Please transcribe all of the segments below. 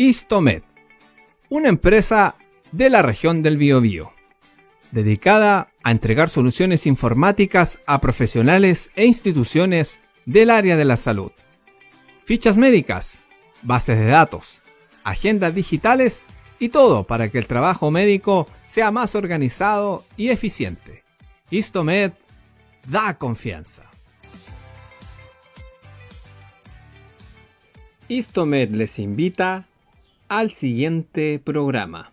Histomed, una empresa de la región del Biobío, dedicada a entregar soluciones informáticas a profesionales e instituciones del área de la salud. Fichas médicas, bases de datos, agendas digitales y todo para que el trabajo médico sea más organizado y eficiente. Histomed da confianza. Histomed les invita al siguiente programa.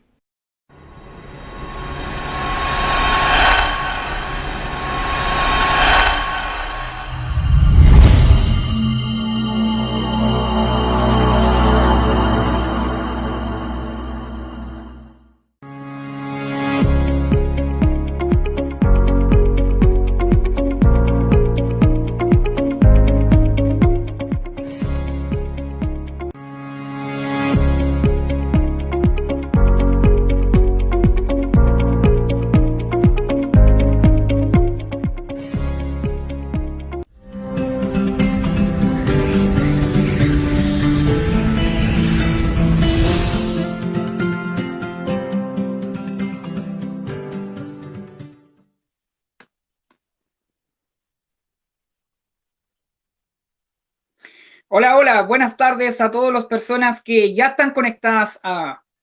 Hola, hola, buenas tardes a todas las personas que ya están conectadas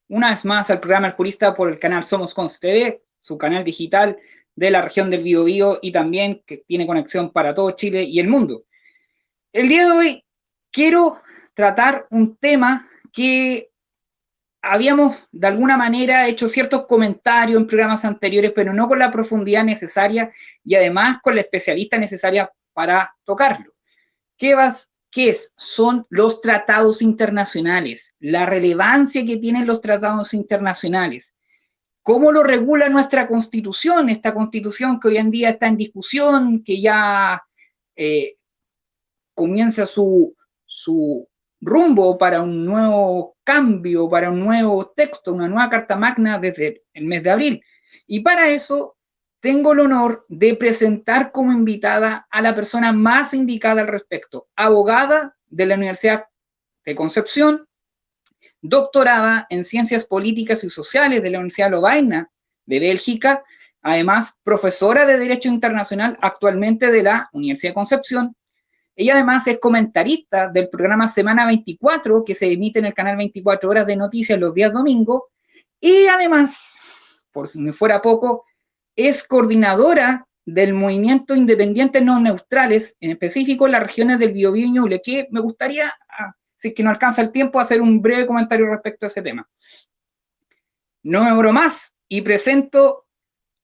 una vez más al programa El Jurista por el canal Somos Cons TV, su canal digital de la región del Biobío y también que tiene conexión para todo Chile y el mundo. El día de hoy quiero tratar un tema que habíamos de alguna manera hecho ciertos comentarios en programas anteriores, pero no con la profundidad necesaria y además con la especialista necesaria para tocarlo. Son los tratados internacionales, la relevancia que tienen los tratados internacionales, cómo lo regula nuestra Constitución, esta Constitución que hoy en día está en discusión, que ya comienza su rumbo para un nuevo cambio, para un nuevo texto, una nueva Carta Magna desde el mes de abril. Y para eso tengo el honor de presentar como invitada a la persona más indicada al respecto, abogada de la Universidad de Concepción, doctorada en Ciencias Políticas y Sociales de la Universidad Lovaina de Bélgica, además profesora de Derecho Internacional actualmente de la Universidad de Concepción. Ella además es comentarista del programa Semana 24, que se emite en el canal 24 Horas de Noticias los días domingos, y además, por si me fuera poco, es coordinadora del movimiento Independientes No Neutrales, en específico en las regiones del Biobío y Ñuble, que me gustaría, si es que no alcanza el tiempo, hacer un breve comentario respecto a ese tema. No me demoro más y presento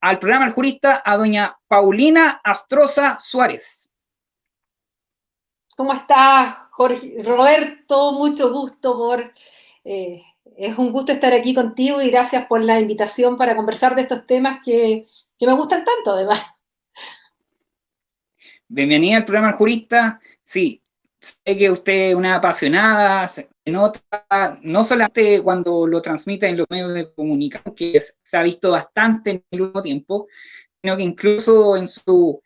al programa El Jurista a doña Paulina Astroza Suárez. ¿Cómo estás, Jorge? Roberto, mucho gusto es un gusto estar aquí contigo y gracias por la invitación para conversar de estos temas que me gustan tanto, además. Bienvenida al programa El Jurista. Sí, sé que usted es una apasionada, se nota, no solamente cuando lo transmite en los medios de comunicación, que se ha visto bastante en el último tiempo, sino que incluso en su,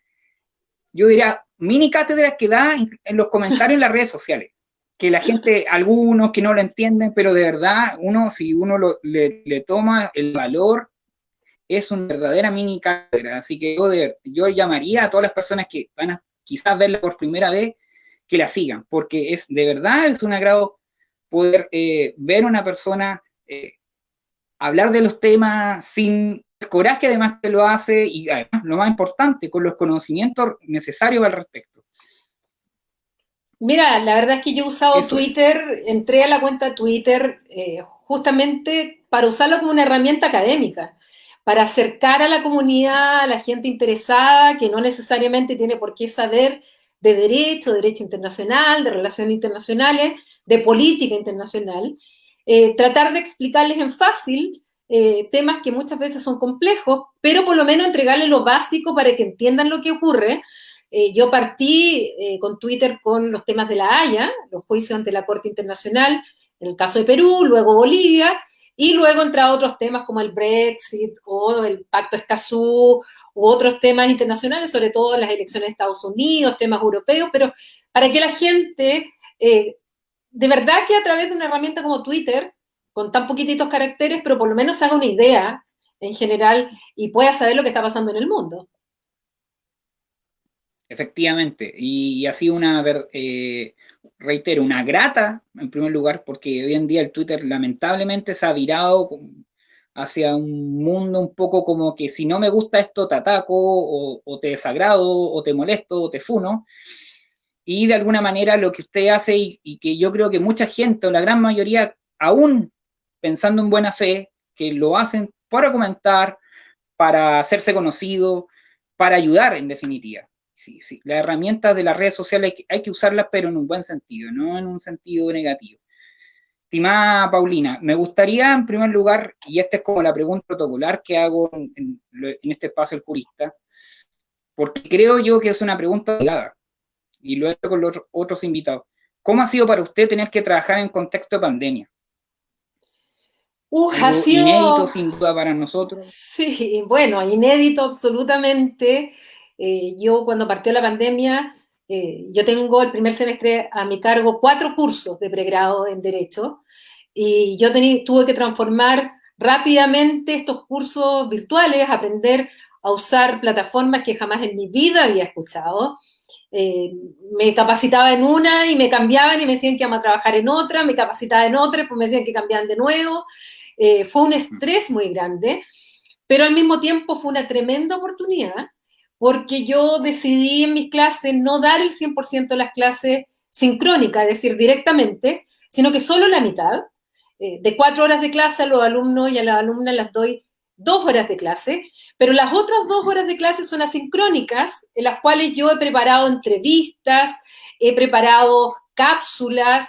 yo diría, mini cátedras que da en los comentarios en las redes sociales, que la gente, algunos que no lo entienden, pero de verdad, si uno le toma el valor, es una verdadera mini cátedra. Así que yo llamaría a todas las personas que van a quizás verla por primera vez, que la sigan, porque de verdad es un agrado poder ver a una persona hablar de los temas sin el coraje además que lo hace y además lo más importante, con los conocimientos necesarios al respecto. Mira, la verdad es que yo he usado Twitter, entré a la cuenta de Twitter justamente para usarlo como una herramienta académica, para acercar a la comunidad, a la gente interesada, que no necesariamente tiene por qué saber de derecho internacional, de relaciones internacionales, de política internacional, tratar de explicarles en fácil temas que muchas veces son complejos, pero por lo menos entregarles lo básico para que entiendan lo que ocurre. Yo partí con Twitter con los temas de la Haya, los juicios ante la Corte Internacional, en el caso de Perú, luego Bolivia, y luego entré a otros temas como el Brexit o el Pacto Escazú u otros temas internacionales, sobre todo las elecciones de Estados Unidos, temas europeos, pero para que la gente, de verdad que a través de una herramienta como Twitter, con tan poquititos caracteres, pero por lo menos se haga una idea en general y pueda saber lo que está pasando en el mundo. Efectivamente, y ha sido reitero, una grata, en primer lugar, porque hoy en día el Twitter lamentablemente se ha virado hacia un mundo un poco como que si no me gusta esto te ataco, o te desagrado, o te molesto, o te funo, y de alguna manera lo que usted hace, y que yo creo que mucha gente, o la gran mayoría, aún pensando en buena fe, que lo hacen para comentar, para hacerse conocido, para ayudar en definitiva. Sí, sí. Las herramientas de las redes sociales hay que usarlas, pero en un buen sentido, no en un sentido negativo. Estimada Paulina, me gustaría en primer lugar, y esta es como la pregunta protocolar que hago en este espacio del jurista, porque creo yo que es una pregunta obligada, y lo he hecho con los otros invitados. ¿Cómo ha sido para usted tener que trabajar en contexto de pandemia? Ha Algo sido, inédito sin duda para nosotros. sí, bueno, inédito absolutamente. Yo cuando partió la pandemia, yo tengo el primer semestre a mi cargo 4 cursos de pregrado en Derecho y yo tuve que transformar rápidamente estos cursos virtuales, aprender a usar plataformas que jamás en mi vida había escuchado. Me capacitaba en una y me cambiaban y me decían que íbamos a trabajar en otra, me capacitaba en otra, pues me decían que cambiaban de nuevo. Fue un estrés muy grande, pero al mismo tiempo fue una tremenda oportunidad porque yo decidí en mis clases no dar el 100% de las clases sincrónicas, es decir, directamente, sino que solo la mitad. De 4 horas de clase a los alumnos y a las alumnas las doy 2 horas de clase, pero las otras 2 horas de clase son asincrónicas, en las cuales yo he preparado entrevistas, he preparado cápsulas,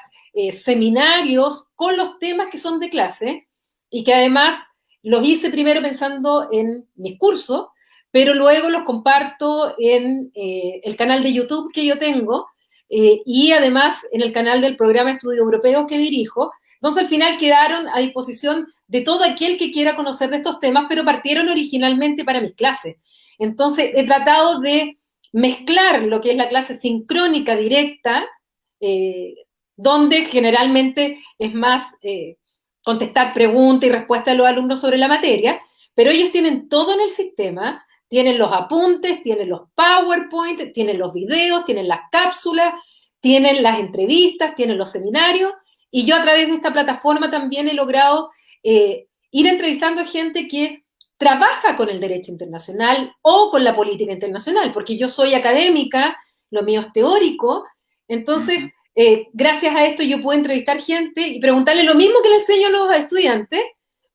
seminarios con los temas que son de clase y que además los hice primero pensando en mis cursos, pero luego los comparto en el canal de YouTube que yo tengo y además en el canal del programa de estudios europeos que dirijo. Entonces al final quedaron a disposición de todo aquel que quiera conocer de estos temas, pero partieron originalmente para mis clases. Entonces he tratado de mezclar lo que es la clase sincrónica directa, donde generalmente es más contestar preguntas y respuestas de los alumnos sobre la materia, pero ellos tienen todo en el sistema, tienen los apuntes, tienen los PowerPoint, tienen los videos, tienen las cápsulas, tienen las entrevistas, tienen los seminarios, y yo a través de esta plataforma también he logrado ir entrevistando a gente que trabaja con el derecho internacional o con la política internacional, porque yo soy académica, lo mío es teórico, entonces gracias a esto yo puedo entrevistar gente y preguntarle lo mismo que le enseño a los estudiantes,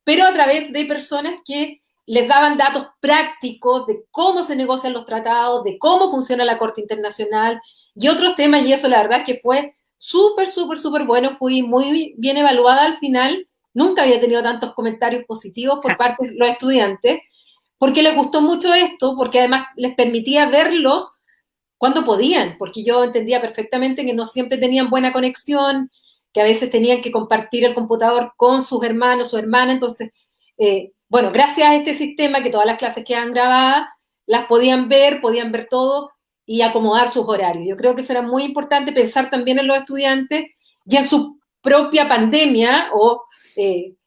pero a través de personas que les daban datos prácticos de cómo se negocian los tratados, de cómo funciona la Corte Internacional y otros temas, y eso la verdad es que fue súper, súper, súper bueno, fui muy bien evaluada al final, nunca había tenido tantos comentarios positivos por parte de los estudiantes, porque les gustó mucho esto, porque además les permitía verlos cuando podían, porque yo entendía perfectamente que no siempre tenían buena conexión, que a veces tenían que compartir el computador con sus hermanos, su hermana, entonces, bueno, gracias a este sistema que todas las clases quedan grabadas, las podían ver todo y acomodar sus horarios. Yo creo que será muy importante pensar también en los estudiantes y en su propia pandemia o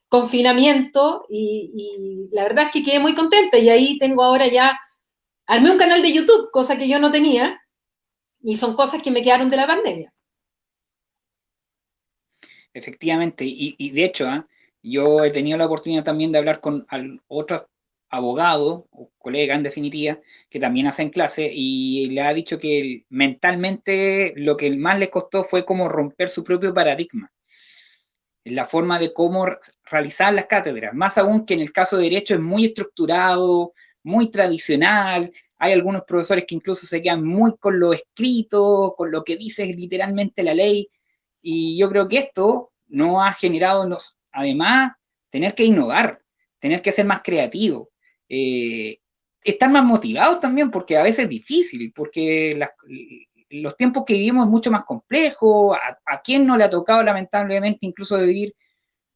confinamiento y la verdad es que quedé muy contenta y ahí tengo ahora ya, armé un canal de YouTube, cosa que yo no tenía y son cosas que me quedaron de la pandemia. Efectivamente, y de hecho, yo he tenido la oportunidad también de hablar con otros abogados o colegas en definitiva que también hacen clase y le ha dicho que mentalmente lo que más les costó fue como romper su propio paradigma, la forma de cómo realizar las cátedras, más aún que en el caso de Derecho es muy estructurado, muy tradicional, hay algunos profesores que incluso se quedan muy con lo escrito, con lo que dice literalmente la ley, y yo creo que esto nos ha generado, además, tener que innovar, tener que ser más creativos, estar más motivados también, porque a veces es difícil, porque los tiempos que vivimos es mucho más complejo, a quién no le ha tocado lamentablemente incluso vivir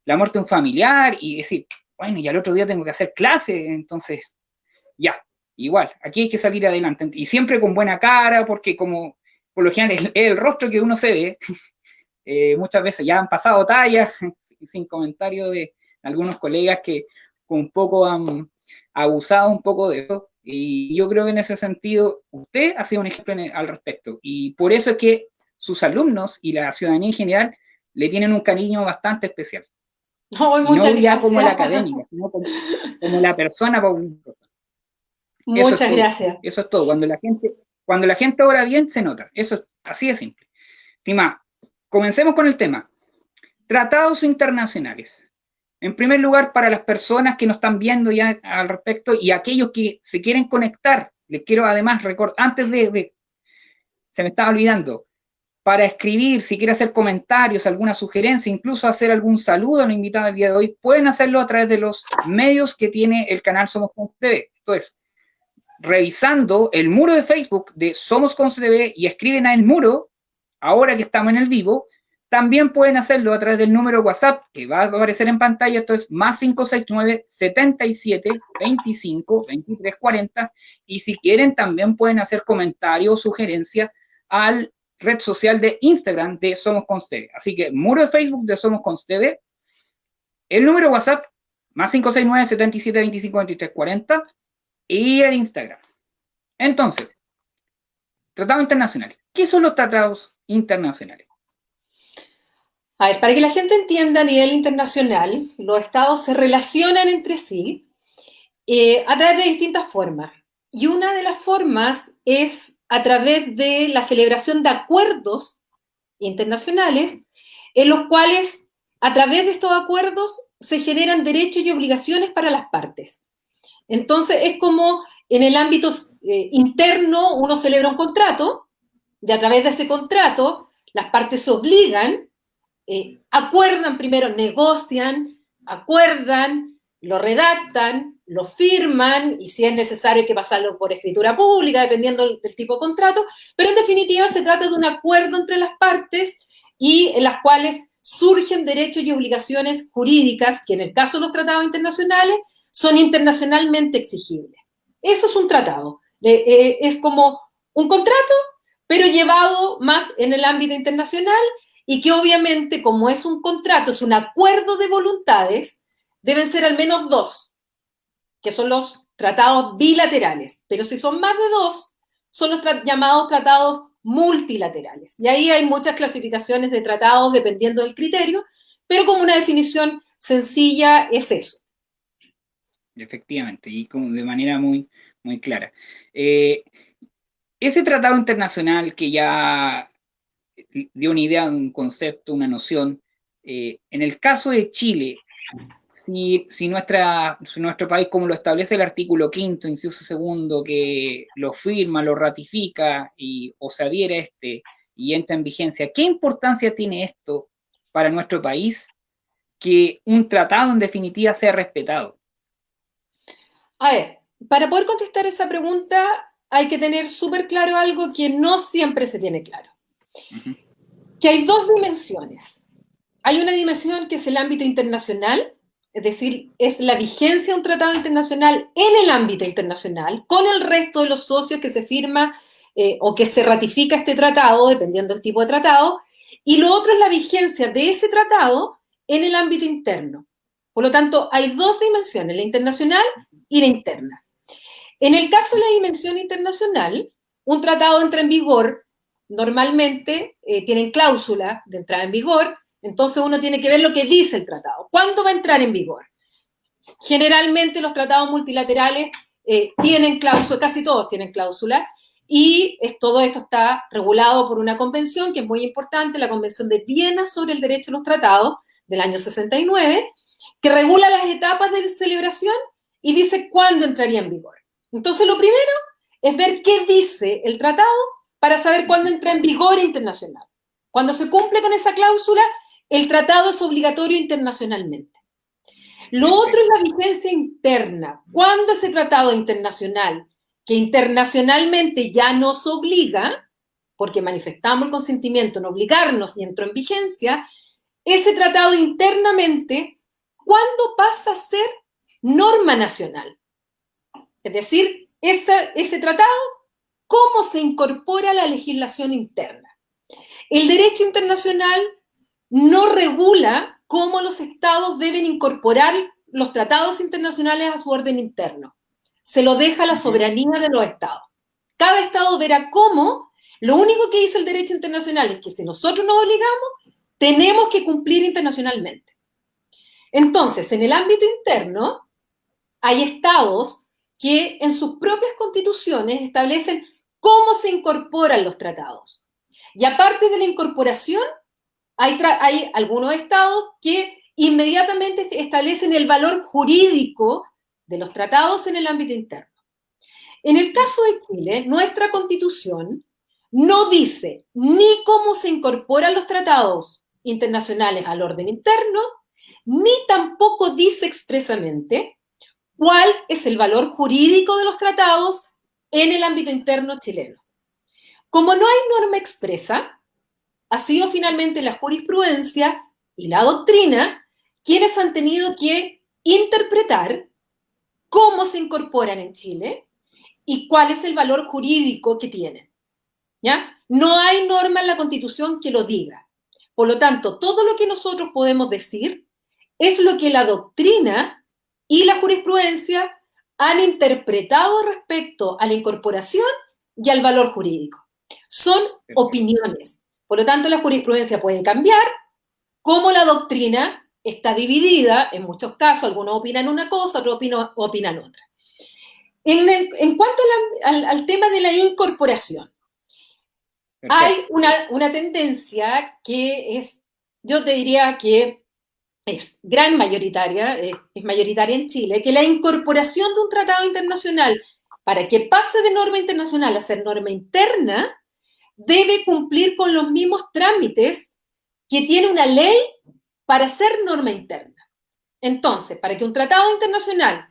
la muerte de un familiar y decir, bueno, y al otro día tengo que hacer clases, entonces, ya, igual, aquí hay que salir adelante, y siempre con buena cara, porque como por lo general es el rostro que uno se ve, muchas veces ya han pasado tallas, sin comentario de algunos colegas que un poco han abusado un poco de eso. Y yo creo que en ese sentido usted ha sido un ejemplo al respecto. Y por eso es que sus alumnos y la ciudadanía en general le tienen un cariño bastante especial. Oh, y no ya como la gracias. académica, sino como la persona paulinosa. Muchas gracias. Eso es todo. Cuando la gente obra bien, se nota. Eso es así de simple. Tima, comencemos con el tema. Tratados internacionales. En primer lugar, para las personas que nos están viendo ya al respecto y aquellos que se quieren conectar, les quiero además recordar, antes de se me estaba olvidando, para escribir, si quiere hacer comentarios, alguna sugerencia, incluso hacer algún saludo a la invitada del día de hoy, pueden hacerlo a través de los medios que tiene el canal Somos Conce TV. Esto es, revisando el muro de Facebook de Somos Conce TV y escriben a el muro, ahora que estamos en el vivo. También pueden hacerlo a través del número WhatsApp que va a aparecer en pantalla. Esto es más 569 77 25 23 40. Y si quieren, también pueden hacer comentarios o sugerencias al red social de Instagram de Somos Conce TV. Así que muro de Facebook de Somos Conce TV, el número WhatsApp más 569 77 25 23 40 y el Instagram. Entonces, tratados internacionales. ¿Qué son los tratados internacionales? A ver, para que la gente entienda a nivel internacional, los estados se relacionan entre sí a través de distintas formas. Y una de las formas es a través de la celebración de acuerdos internacionales en los cuales, a través de estos acuerdos, se generan derechos y obligaciones para las partes. Entonces, es como en el ámbito interno uno celebra un contrato y a través de ese contrato las partes se obligan, acuerdan primero, negocian, acuerdan, lo redactan, lo firman y si es necesario hay que pasarlo por escritura pública, dependiendo del tipo de contrato, pero en definitiva se trata de un acuerdo entre las partes y en las cuales surgen derechos y obligaciones jurídicas que en el caso de los tratados internacionales son internacionalmente exigibles. Eso es un tratado. Es como un contrato, pero llevado más en el ámbito internacional y que obviamente, como es un contrato, es un acuerdo de voluntades, deben ser al menos dos, que son los tratados bilaterales. Pero si son más de dos, son los llamados tratados multilaterales. Y ahí hay muchas clasificaciones de tratados dependiendo del criterio, pero como una definición sencilla es eso. Efectivamente, y como de manera muy, muy clara. Ese tratado internacional que ya dio una idea, un concepto, una noción, en el caso de Chile, si nuestro país, como lo establece el artículo 5º, inciso 2, que lo firma, lo ratifica o se adhiere a este y entra en vigencia, ¿qué importancia tiene esto para nuestro país que un tratado en definitiva sea respetado? A ver, para poder contestar esa pregunta hay que tener súper claro algo que no siempre se tiene claro. Que hay dos dimensiones. Hay una dimensión que es el ámbito internacional, es decir, es la vigencia de un tratado internacional en el ámbito internacional, con el resto de los socios que se firma o que se ratifica este tratado, dependiendo del tipo de tratado, y lo otro es la vigencia de ese tratado en el ámbito interno. Por lo tanto, hay dos dimensiones, la internacional y la interna. En el caso de la dimensión internacional, un tratado entra en vigor, normalmente tienen cláusula de entrada en vigor, entonces uno tiene que ver lo que dice el tratado. ¿Cuándo va a entrar en vigor? Generalmente los tratados multilaterales tienen cláusula, casi todos tienen cláusula, y todo esto está regulado por una convención que es muy importante, la Convención de Viena sobre el Derecho a los Tratados del año 69, que regula las etapas de celebración y dice cuándo entraría en vigor. Entonces lo primero es ver qué dice el tratado para saber cuándo entra en vigor internacional. Cuando se cumple con esa cláusula, el tratado es obligatorio internacionalmente. Lo otro es la vigencia interna. Cuando ese tratado internacional, que internacionalmente ya nos obliga, porque manifestamos el consentimiento en obligarnos y entró en vigencia, ese tratado internamente, ¿cuándo pasa a ser norma nacional? Es decir, ese tratado, ¿cómo se incorpora a la legislación interna? El derecho internacional no regula cómo los estados deben incorporar los tratados internacionales a su orden interno. Se lo deja a la soberanía de los estados. Cada estado verá cómo. Lo único que dice el derecho internacional es que si nosotros nos obligamos, tenemos que cumplir internacionalmente. Entonces, en el ámbito interno, hay estados que en sus propias constituciones establecen cómo se incorporan los tratados. Y aparte de la incorporación, hay algunos estados que inmediatamente establecen el valor jurídico de los tratados en el ámbito interno. En el caso de Chile, nuestra constitución no dice ni cómo se incorporan los tratados internacionales al orden interno, ni tampoco dice expresamente cuál es el valor jurídico de los tratados en el ámbito interno chileno. Como no hay norma expresa, ha sido finalmente la jurisprudencia y la doctrina quienes han tenido que interpretar cómo se incorporan en Chile y cuál es el valor jurídico que tienen. ¿Ya? No hay norma en la Constitución que lo diga. Por lo tanto, todo lo que nosotros podemos decir es lo que la doctrina y la jurisprudencia han interpretado respecto a la incorporación y al valor jurídico. Son opiniones. Por lo tanto, la jurisprudencia puede cambiar, como la doctrina está dividida, en muchos casos, algunos opinan una cosa, otros opinan otra. En cuanto al tema de la incorporación, hay una tendencia que es, yo te diría que es gran mayoritaria, es mayoritaria en Chile, que la incorporación de un tratado internacional para que pase de norma internacional a ser norma interna debe cumplir con los mismos trámites que tiene una ley para ser norma interna. Entonces, para que un tratado internacional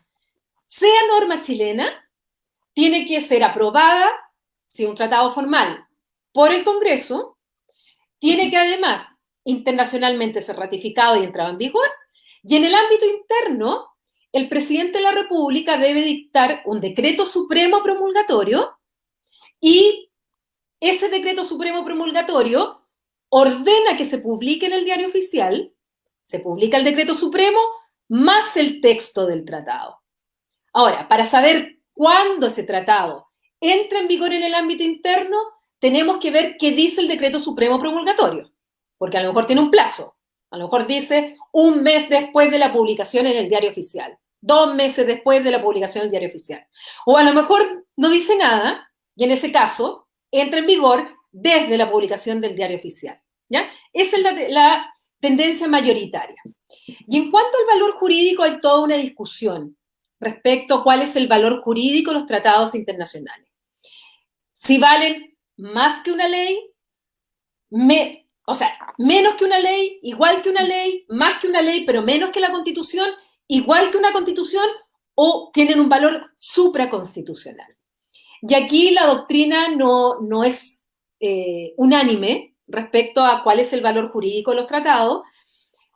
sea norma chilena, tiene que ser aprobada, si es un tratado formal, por el Congreso, tiene que además internacionalmente ser ratificado y entrado en vigor, y en el ámbito interno, el presidente de la República debe dictar un decreto supremo promulgatorio y ese decreto supremo promulgatorio ordena que se publique en el Diario Oficial, se publica el decreto supremo más el texto del tratado. Ahora, para saber cuándo ese tratado entra en vigor en el ámbito interno, tenemos que ver qué dice el decreto supremo promulgatorio, porque a lo mejor tiene un plazo. A lo mejor dice un mes después de la publicación en el Diario Oficial, 2 meses después de la publicación en el Diario Oficial. O a lo mejor no dice nada, y en ese caso entra en vigor desde la publicación del Diario Oficial. ¿Ya? Esa es la tendencia mayoritaria. Y en cuanto al valor jurídico, hay toda una discusión respecto a cuál es el valor jurídico de los tratados internacionales. Si valen más que una ley, menos que una ley, igual que una ley, más que una ley, pero menos que la Constitución, igual que una Constitución, o tienen un valor supraconstitucional. Y aquí la doctrina no es unánime respecto a cuál es el valor jurídico de los tratados.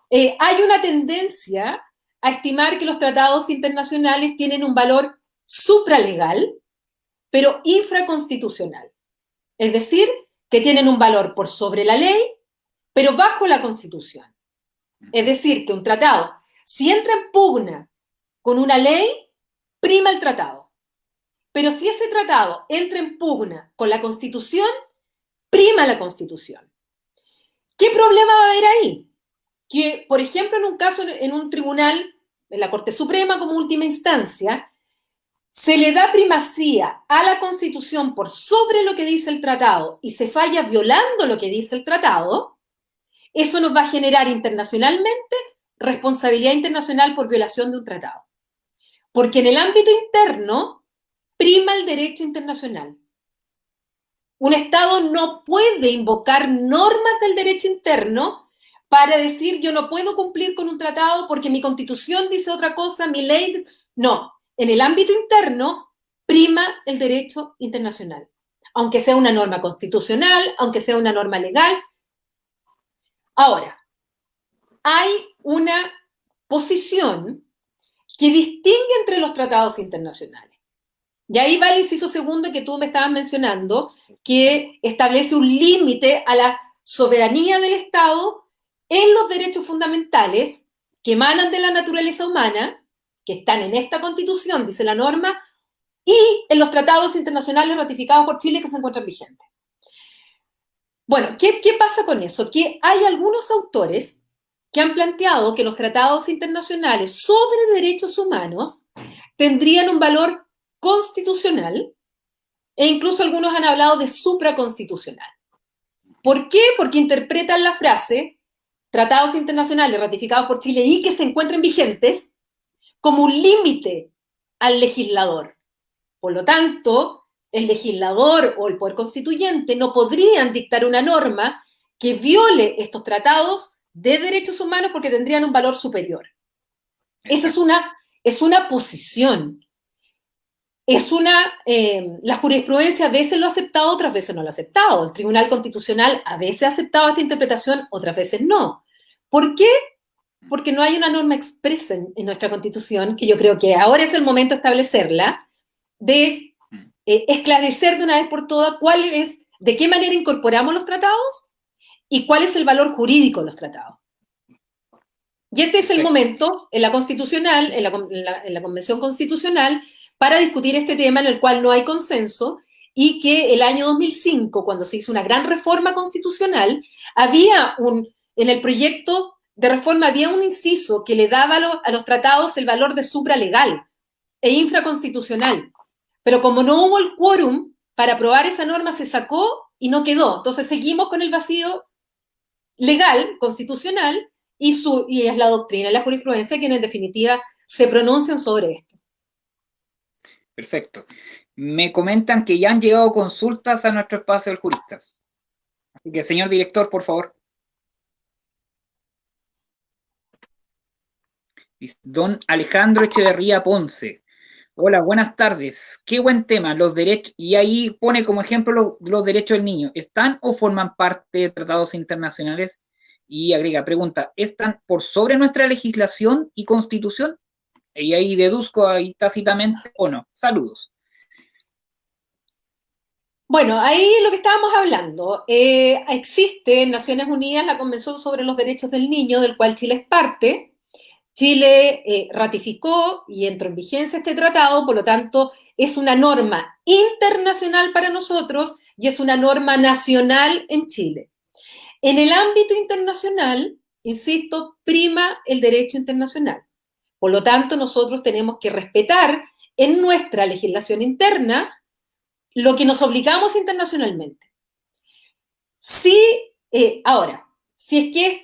Hay una tendencia a estimar que los tratados internacionales tienen un valor supralegal, pero infraconstitucional. Es decir, que tienen un valor por sobre la ley, pero bajo la Constitución. Es decir, que un tratado, si entra en pugna con una ley, prima el tratado. Pero si ese tratado entra en pugna con la Constitución, prima la Constitución. ¿Qué problema va a haber ahí? Que, por ejemplo, en un caso, en un tribunal, en la Corte Suprema como última instancia, se le da primacía a la Constitución por sobre lo que dice el tratado y se falla violando lo que dice el tratado, eso nos va a generar internacionalmente responsabilidad internacional por violación de un tratado. Porque en el ámbito interno prima el derecho internacional. Un Estado no puede invocar normas del derecho interno para decir yo no puedo cumplir con un tratado porque mi Constitución dice otra cosa, mi ley... No. En el ámbito interno, prima el derecho internacional, aunque sea una norma constitucional, aunque sea una norma legal. Ahora, hay una posición que distingue entre los tratados internacionales. Y ahí va el inciso segundo que tú me estabas mencionando, que establece un límite a la soberanía del Estado en los derechos fundamentales que emanan de la naturaleza humana, que están en esta Constitución, dice la norma, y en los tratados internacionales ratificados por Chile que se encuentran vigentes. Bueno, ¿qué pasa con eso? Que hay algunos autores que han planteado que los tratados internacionales sobre derechos humanos tendrían un valor constitucional e incluso algunos han hablado de supraconstitucional. ¿Por qué? Porque interpretan la frase tratados internacionales ratificados por Chile y que se encuentren vigentes como un límite al legislador. Por lo tanto, el legislador o el poder constituyente no podrían dictar una norma que viole estos tratados de derechos humanos porque tendrían un valor superior. Esa es una posición. La jurisprudencia a veces lo ha aceptado, otras veces no lo ha aceptado. El Tribunal Constitucional a veces ha aceptado esta interpretación, otras veces no. ¿Por qué? Porque no hay una norma expresa en nuestra Constitución, que yo creo que ahora es el momento de establecerla, de esclarecer de una vez por todas de qué manera incorporamos los tratados y cuál es el valor jurídico de los tratados. Y este es el momento en la constitucional, en la Convención Constitucional, para discutir este tema en el cual no hay consenso y que el año 2005, cuando se hizo una gran reforma constitucional, en el proyecto de reforma había un inciso que le daba a los tratados el valor de supralegal e infraconstitucional. Pero como no hubo el quórum para aprobar esa norma, se sacó y no quedó. Entonces seguimos con el vacío legal, constitucional, y es la doctrina y la jurisprudencia quienes en definitiva se pronuncian sobre esto. Perfecto. Me comentan que ya han llegado consultas a nuestro espacio del jurista. Así que, señor director, por favor. Don Alejandro Echeverría Ponce. Hola, buenas tardes. Qué buen tema, los derechos, y ahí pone como ejemplo los derechos del niño. ¿Están o forman parte de tratados internacionales? Y agrega, pregunta, ¿están por sobre nuestra legislación y constitución? Y ahí deduzco ahí tácitamente o no. Saludos. Bueno, ahí lo que estábamos hablando, existe en Naciones Unidas la Convención sobre los Derechos del Niño, del cual Chile es parte. Chile ratificó y entró en vigencia este tratado, por lo tanto, es una norma internacional para nosotros y es una norma nacional en Chile. En el ámbito internacional, insisto, prima el derecho internacional. Por lo tanto, nosotros tenemos que respetar en nuestra legislación interna lo que nos obligamos internacionalmente. Ahora, si es que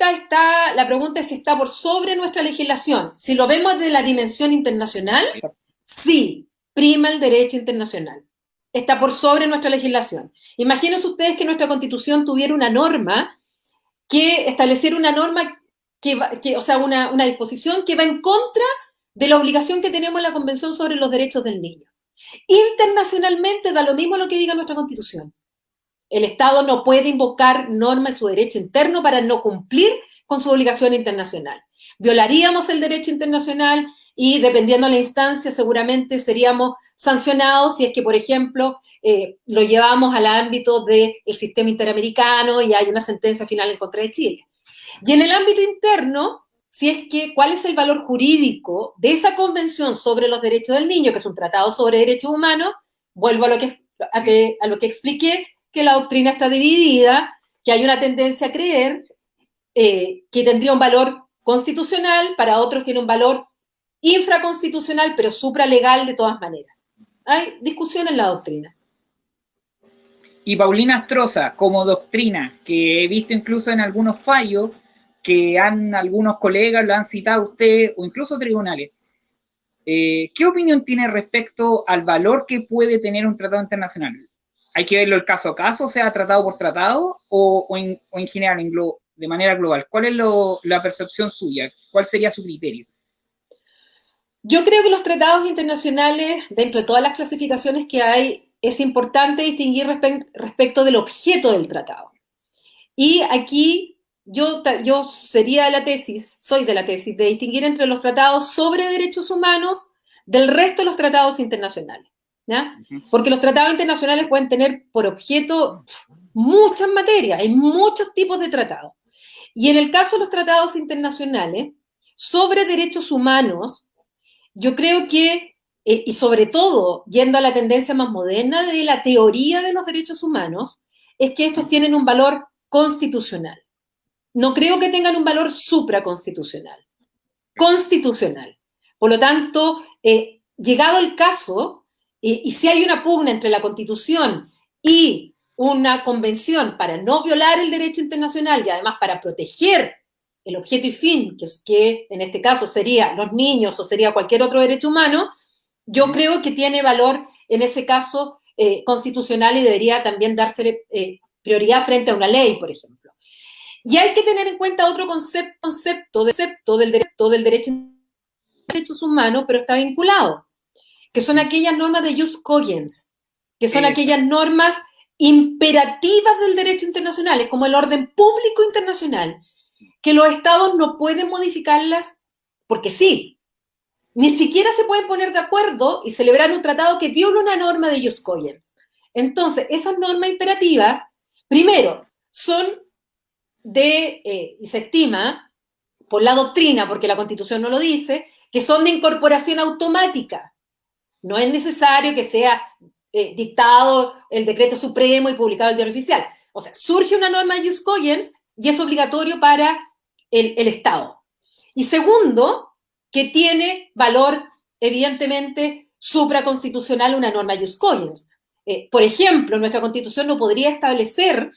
la pregunta es si está por sobre nuestra legislación. Si lo vemos de la dimensión internacional, sí, prima el derecho internacional. Está por sobre nuestra legislación. Imagínense ustedes que nuestra Constitución tuviera una norma que estableciera una norma una disposición que va en contra de la obligación que tenemos en la Convención sobre los Derechos del Niño. Internacionalmente da lo mismo lo que diga nuestra Constitución. El Estado no puede invocar normas de su derecho interno para no cumplir con su obligación internacional. Violaríamos el derecho internacional y, dependiendo de la instancia, seguramente seríamos sancionados si es que, por ejemplo, lo llevamos al ámbito del sistema interamericano y hay una sentencia final en contra de Chile. Y en el ámbito interno, ¿cuál es el valor jurídico de esa Convención sobre los Derechos del Niño, que es un tratado sobre derechos humanos? Vuelvo a lo que expliqué, que la doctrina está dividida, que hay una tendencia a creer que tendría un valor constitucional, para otros tiene un valor infraconstitucional, pero supralegal de todas maneras. Hay discusión en la doctrina. Y Paulina Astroza, como doctrina, que he visto incluso en algunos fallos, que algunos colegas lo han citado a usted, o incluso tribunales, ¿qué opinión tiene respecto al valor que puede tener un tratado internacional? ¿Hay que verlo el caso a caso, sea tratado por tratado, o en general, de manera global? ¿Cuál es la percepción suya? ¿Cuál sería su criterio? Yo creo que los tratados internacionales, dentro de todas las clasificaciones que hay, es importante distinguir respecto del objeto del tratado. Y aquí yo soy de la tesis de distinguir entre los tratados sobre derechos humanos del resto de los tratados internacionales. ¿Ya? Porque los tratados internacionales pueden tener por objeto muchas materias, hay muchos tipos de tratados. Y en el caso de los tratados internacionales sobre derechos humanos, yo creo que, y sobre todo yendo a la tendencia más moderna de la teoría de los derechos humanos, es que estos tienen un valor constitucional. No creo que tengan un valor supraconstitucional, constitucional. Por lo tanto, llegado el caso, y si hay una pugna entre la Constitución y una convención para no violar el derecho internacional y además para proteger el objeto y fin, que en este caso sería los niños o sería cualquier otro derecho humano, yo creo que tiene valor en ese caso constitucional y debería también dársele prioridad frente a una ley, por ejemplo. Y hay que tener en cuenta otro concepto del derecho derechos humanos, pero está vinculado, que son aquellas normas de jus cogens, que son aquellas normas imperativas del derecho internacional, es como el orden público internacional, que los estados no pueden modificarlas porque sí. Ni siquiera se pueden poner de acuerdo y celebrar un tratado que viola una norma de jus cogens. Entonces, esas normas imperativas, primero, son y se estima, por la doctrina, porque la Constitución no lo dice, que son de incorporación automática. No es necesario que sea dictado el decreto supremo y publicado en el Diario Oficial. O sea, surge una norma de jus cogens y es obligatorio para el Estado. Y segundo, que tiene valor, evidentemente, supraconstitucional una norma de jus cogens. Por ejemplo, nuestra Constitución no podría establecer,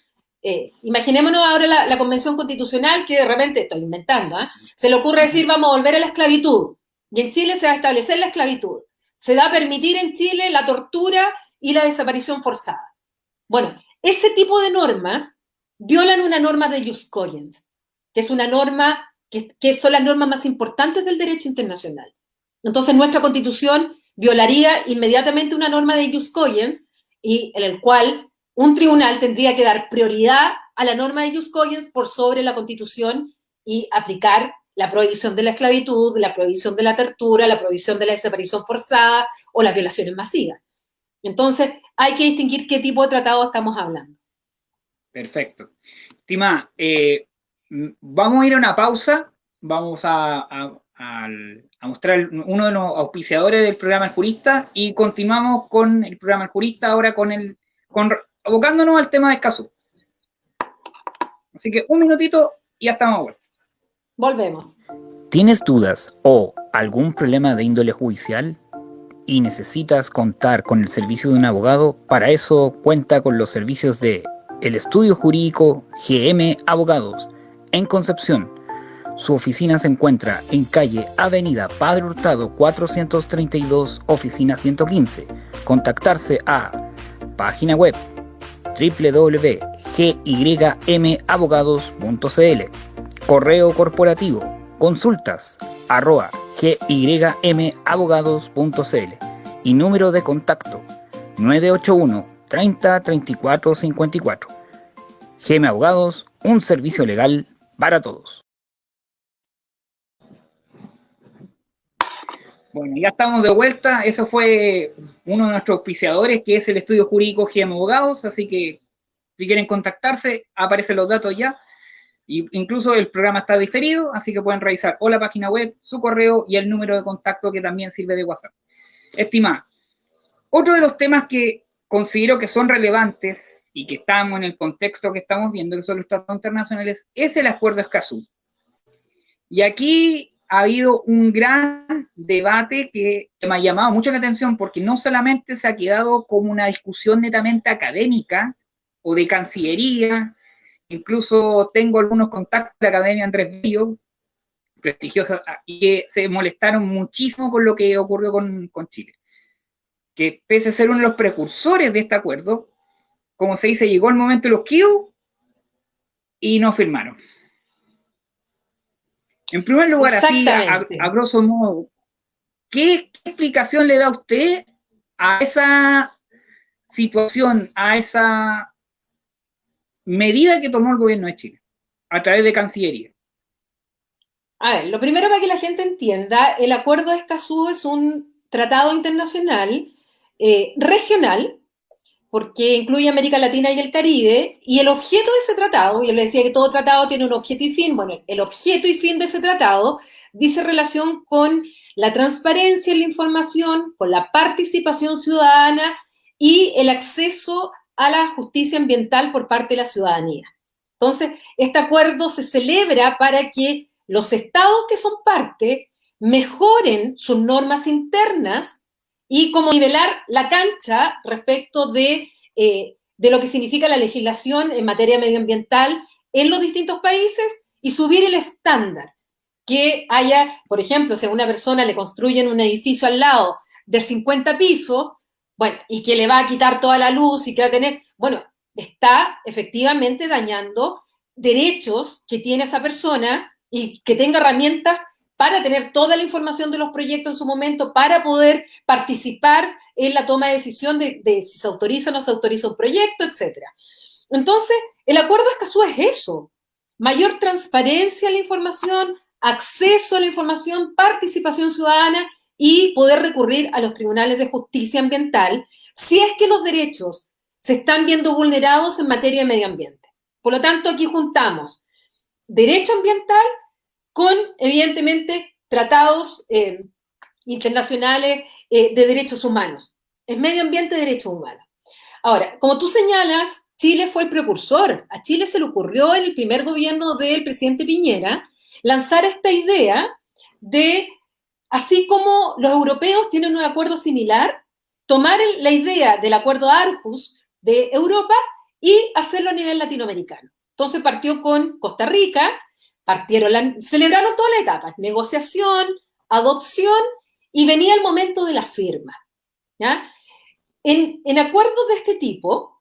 imaginémonos ahora la Convención Constitucional que de repente, estoy inventando, se le ocurre decir vamos a volver a la esclavitud, y en Chile se va a establecer la esclavitud. Se va a permitir en Chile la tortura y la desaparición forzada. Bueno, ese tipo de normas violan una norma de jus cogens, que es una norma que son las normas más importantes del derecho internacional. Entonces, nuestra Constitución violaría inmediatamente una norma de jus cogens y en el cual un tribunal tendría que dar prioridad a la norma de jus cogens por sobre la Constitución y aplicar la prohibición de la esclavitud, la prohibición de la tortura, la prohibición de la desaparición forzada o las violaciones masivas. Entonces, hay que distinguir qué tipo de tratado estamos hablando. Perfecto. Estimada, vamos a ir a una pausa, vamos a mostrar uno de los auspiciadores del programa El Jurista y continuamos con el programa El Jurista ahora abocándonos al tema de Escazú. Así que un minutito y ya estamos a vuelta. Volvemos. ¿Tienes dudas o algún problema de índole judicial y necesitas contar con el servicio de un abogado? Para eso cuenta con los servicios de el Estudio Jurídico GM Abogados en Concepción. Su oficina se encuentra en calle Avenida Padre Hurtado 432, oficina 115. Contactarse a página web www.gymAbogados.cl, correo corporativo consultas@gymAbogados.cl y número de contacto 981 30 34 54. GM Abogados, un servicio legal para todos. Bueno, ya estamos de vuelta. Eso fue uno de nuestros auspiciadores, que es el Estudio Jurídico GM Abogados. Así que si quieren contactarse, aparecen los datos ya. Y incluso el programa está diferido, así que pueden revisar o la página web, su correo y el número de contacto que también sirve de WhatsApp. Estimada, otro de los temas que considero que son relevantes y que estamos en el contexto que estamos viendo, que son los tratados internacionales, es el Acuerdo Escazú. Y aquí ha habido un gran debate que me ha llamado mucho la atención porque no solamente se ha quedado como una discusión netamente académica o de Cancillería, incluso tengo algunos contactos de la Academia Andrés Bello, prestigiosa, y que se molestaron muchísimo con lo que ocurrió con Chile. Que pese a ser uno de los precursores de este acuerdo, como se dice, llegó el momento de los kios y no firmaron. En primer lugar, así, a grosso modo, ¿qué explicación le da usted a esa situación, a esa medida que tomó el gobierno de Chile a través de Cancillería? A ver, lo primero para que la gente entienda, el Acuerdo de Escazú es un tratado internacional regional porque incluye América Latina y el Caribe, y el objeto de ese tratado, yo le decía que todo tratado tiene un objeto y fin, bueno, el objeto y fin de ese tratado dice relación con la transparencia en la información, con la participación ciudadana y el acceso a la justicia ambiental por parte de la ciudadanía. Entonces, este acuerdo se celebra para que los estados que son parte mejoren sus normas internas y como nivelar la cancha respecto de lo que significa la legislación en materia medioambiental en los distintos países y subir el estándar. Que haya, por ejemplo, si a una persona le construyen un edificio al lado de 50 pisos, bueno, y que le va a quitar toda la luz y que va a tener, bueno, está efectivamente dañando derechos que tiene esa persona y que tenga herramientas para tener toda la información de los proyectos en su momento, para poder participar en la toma de decisión de si se autoriza o no se autoriza un proyecto, etc. Entonces, el Acuerdo de Escazú es eso, mayor transparencia en la información, acceso a la información, participación ciudadana y poder recurrir a los tribunales de justicia ambiental si es que los derechos se están viendo vulnerados en materia de medio ambiente. Por lo tanto, aquí juntamos derecho ambiental con, evidentemente, tratados internacionales de derechos humanos. Es medio ambiente y derechos humanos. Ahora, como tú señalas, Chile fue el precursor. A Chile se le ocurrió en el primer gobierno del presidente Piñera lanzar esta idea de, así como los europeos tienen un acuerdo similar, tomar la idea del acuerdo Aarhus de Europa y hacerlo a nivel latinoamericano. Entonces partió con Costa Rica, celebraron todas las etapas, negociación, adopción, y venía el momento de la firma. ¿Ya? En acuerdos de este tipo,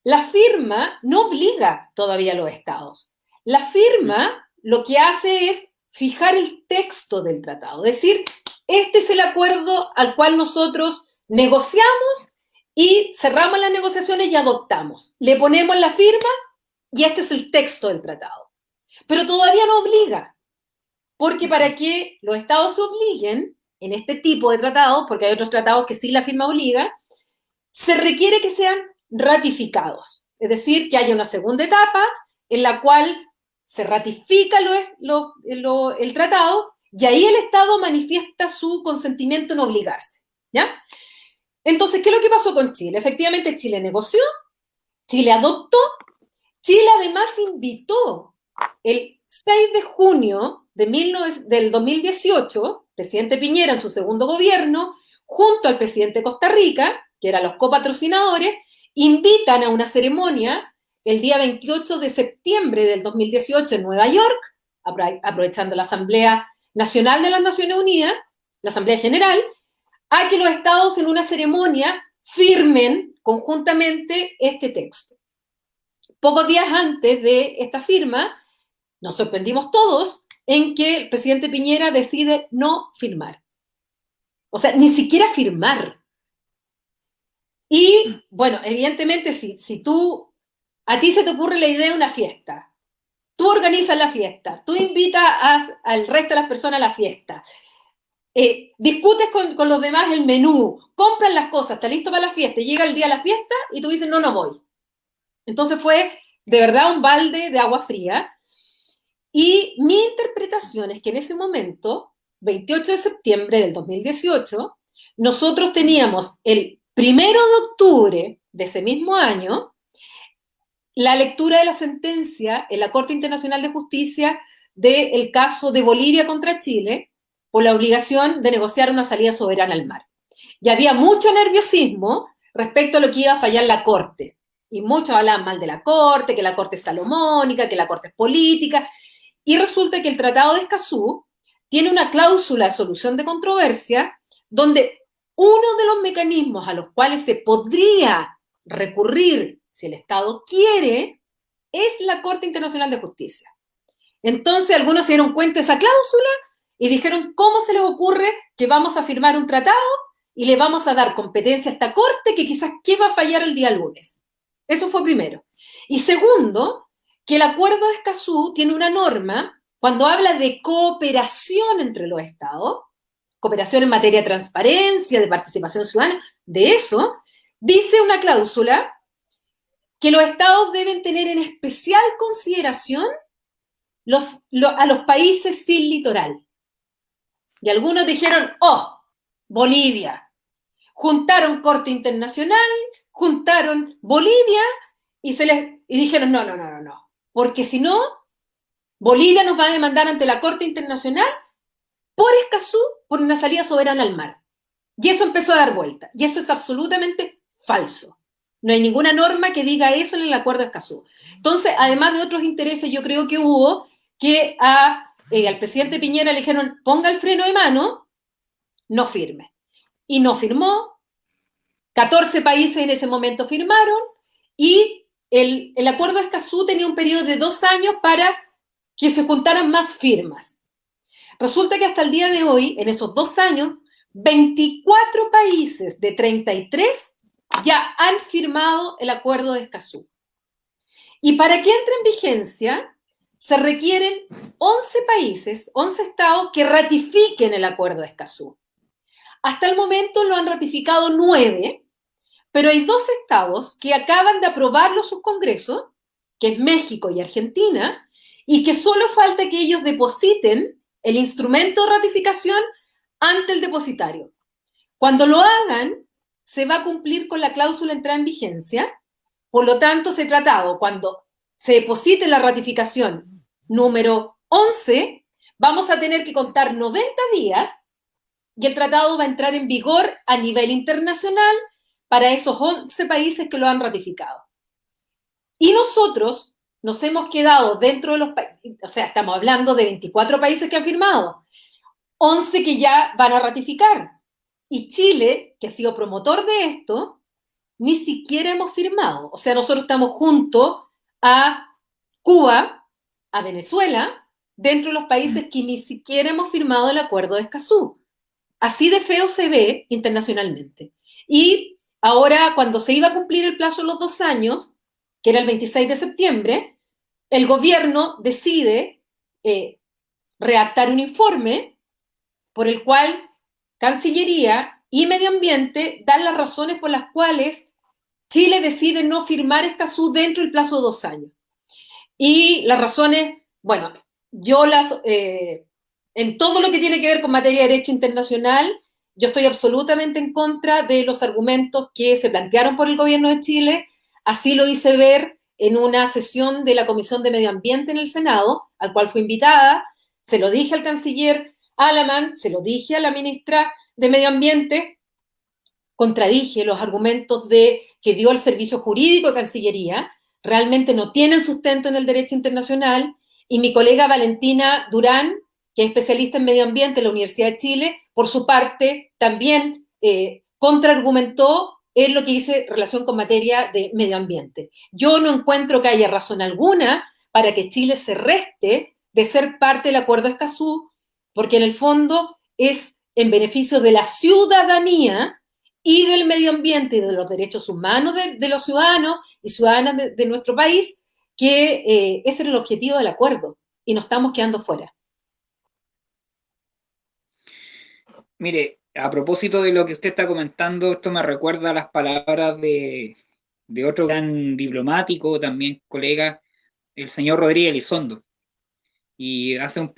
la firma no obliga todavía a los estados. La firma lo que hace es fijar el texto del tratado, es decir, este es el acuerdo al cual nosotros negociamos y cerramos las negociaciones y adoptamos. Le ponemos la firma y este es el texto del tratado. Pero todavía no obliga, porque para que los estados se obliguen en este tipo de tratados, porque hay otros tratados que sí la firma obliga, se requiere que sean ratificados. Es decir, que haya una segunda etapa en la cual se ratifica el tratado y ahí el Estado manifiesta su consentimiento en obligarse. ¿Ya? Entonces, ¿qué es lo que pasó con Chile? Efectivamente, Chile negoció, Chile adoptó, Chile además invitó el 6 de junio del 2018, presidente Piñera en su segundo gobierno, junto al presidente de Costa Rica, que eran los copatrocinadores, invitan a una ceremonia el día 28 de septiembre del 2018 en Nueva York, aprovechando la Asamblea Nacional de las Naciones Unidas, la Asamblea General, a que los estados en una ceremonia firmen conjuntamente este texto. Pocos días antes de esta firma, nos sorprendimos todos en que el presidente Piñera decide no firmar. O sea, ni siquiera firmar. Y, bueno, evidentemente, si a ti se te ocurre la idea de una fiesta, tú organizas la fiesta, tú invitas al resto de las personas a la fiesta, discutes con los demás el menú, compran las cosas, está listo para la fiesta, y llega el día de la fiesta y tú dices, no voy. Entonces fue, de verdad, un balde de agua fría. Y mi interpretación es que en ese momento, 28 de septiembre del 2018, nosotros teníamos el 1 de octubre de ese mismo año la lectura de la sentencia en la Corte Internacional de Justicia del caso de Bolivia contra Chile por la obligación de negociar una salida soberana al mar. Y había mucho nerviosismo respecto a lo que iba a fallar la Corte. Y muchos hablaban mal de la Corte, que la Corte es salomónica, que la Corte es política. Y resulta que el Tratado de Escazú tiene una cláusula de solución de controversia donde uno de los mecanismos a los cuales se podría recurrir si el Estado quiere es la Corte Internacional de Justicia. Entonces algunos se dieron cuenta de esa cláusula y dijeron, ¿cómo se les ocurre que vamos a firmar un tratado y le vamos a dar competencia a esta Corte que quizás ¿qué va a fallar el día lunes? Eso fue primero. Y segundo, que el Acuerdo de Escazú tiene una norma, cuando habla de cooperación entre los estados, cooperación en materia de transparencia, de participación ciudadana, de eso, dice una cláusula que los estados deben tener en especial consideración a los países sin litoral. Y algunos dijeron, oh, Bolivia. Juntaron Corte Internacional, juntaron Bolivia y dijeron, no, porque si no, Bolivia nos va a demandar ante la Corte Internacional por Escazú, por una salida soberana al mar. Y eso empezó a dar vuelta. Y eso es absolutamente falso. No hay ninguna norma que diga eso en el Acuerdo de Escazú. Entonces, además de otros intereses, yo creo que hubo que al presidente Piñera le dijeron, ponga el freno de mano, no firme. Y no firmó. 14 países en ese momento firmaron y el Acuerdo de Escazú tenía un periodo de 2 años para que se juntaran más firmas. Resulta que hasta el día de hoy, en esos 2 años, 24 países de 33 ya han firmado el Acuerdo de Escazú. Y para que entre en vigencia, se requieren 11 países, 11 estados que ratifiquen el Acuerdo de Escazú. Hasta el momento lo han ratificado 9, pero hay 2 estados que acaban de aprobarlo sus congresos, que es México y Argentina, y que solo falta que ellos depositen el instrumento de ratificación ante el depositario. Cuando lo hagan, se va a cumplir con la cláusula de entrada en vigencia. Por lo tanto, ese tratado, cuando se deposite la ratificación número 11, vamos a tener que contar 90 días y el tratado va a entrar en vigor a nivel internacional para esos 11 países que lo han ratificado. Y nosotros nos hemos quedado dentro de los países, o sea, estamos hablando de 24 países que han firmado, 11 que ya van a ratificar. Y Chile, que ha sido promotor de esto, ni siquiera hemos firmado. O sea, nosotros estamos junto a Cuba, a Venezuela, dentro de los países que ni siquiera hemos firmado el Acuerdo de Escazú. Así de feo se ve internacionalmente. Y ahora, cuando se iba a cumplir el plazo de los 2 años, que era el 26 de septiembre, el gobierno decide redactar un informe por el cual Cancillería y Medio Ambiente dan las razones por las cuales Chile decide no firmar Escazú dentro del plazo de 2 años. Y las razones, bueno, yo en todo lo que tiene que ver con materia de derecho internacional, yo estoy absolutamente en contra de los argumentos que se plantearon por el gobierno de Chile. Así lo hice ver en una sesión de la Comisión de Medio Ambiente en el Senado, al cual fui invitada. Se lo dije al canciller Alamán, se lo dije a la ministra de Medio Ambiente, contradije los argumentos que dio el Servicio Jurídico de Cancillería, realmente no tienen sustento en el derecho internacional, y mi colega Valentina Durán, que es especialista en medio ambiente en la Universidad de Chile, por su parte también contraargumentó en lo que hice relación con materia de medio ambiente. Yo no encuentro que haya razón alguna para que Chile se reste de ser parte del Acuerdo de Escazú, porque en el fondo es en beneficio de la ciudadanía y del medio ambiente y de los derechos humanos de los ciudadanos y ciudadanas de nuestro país, que ese era el objetivo del acuerdo y nos estamos quedando fuera. Mire, a propósito de lo que usted está comentando, esto me recuerda a las palabras de otro gran diplomático, también colega, el señor Rodríguez Elizondo. Y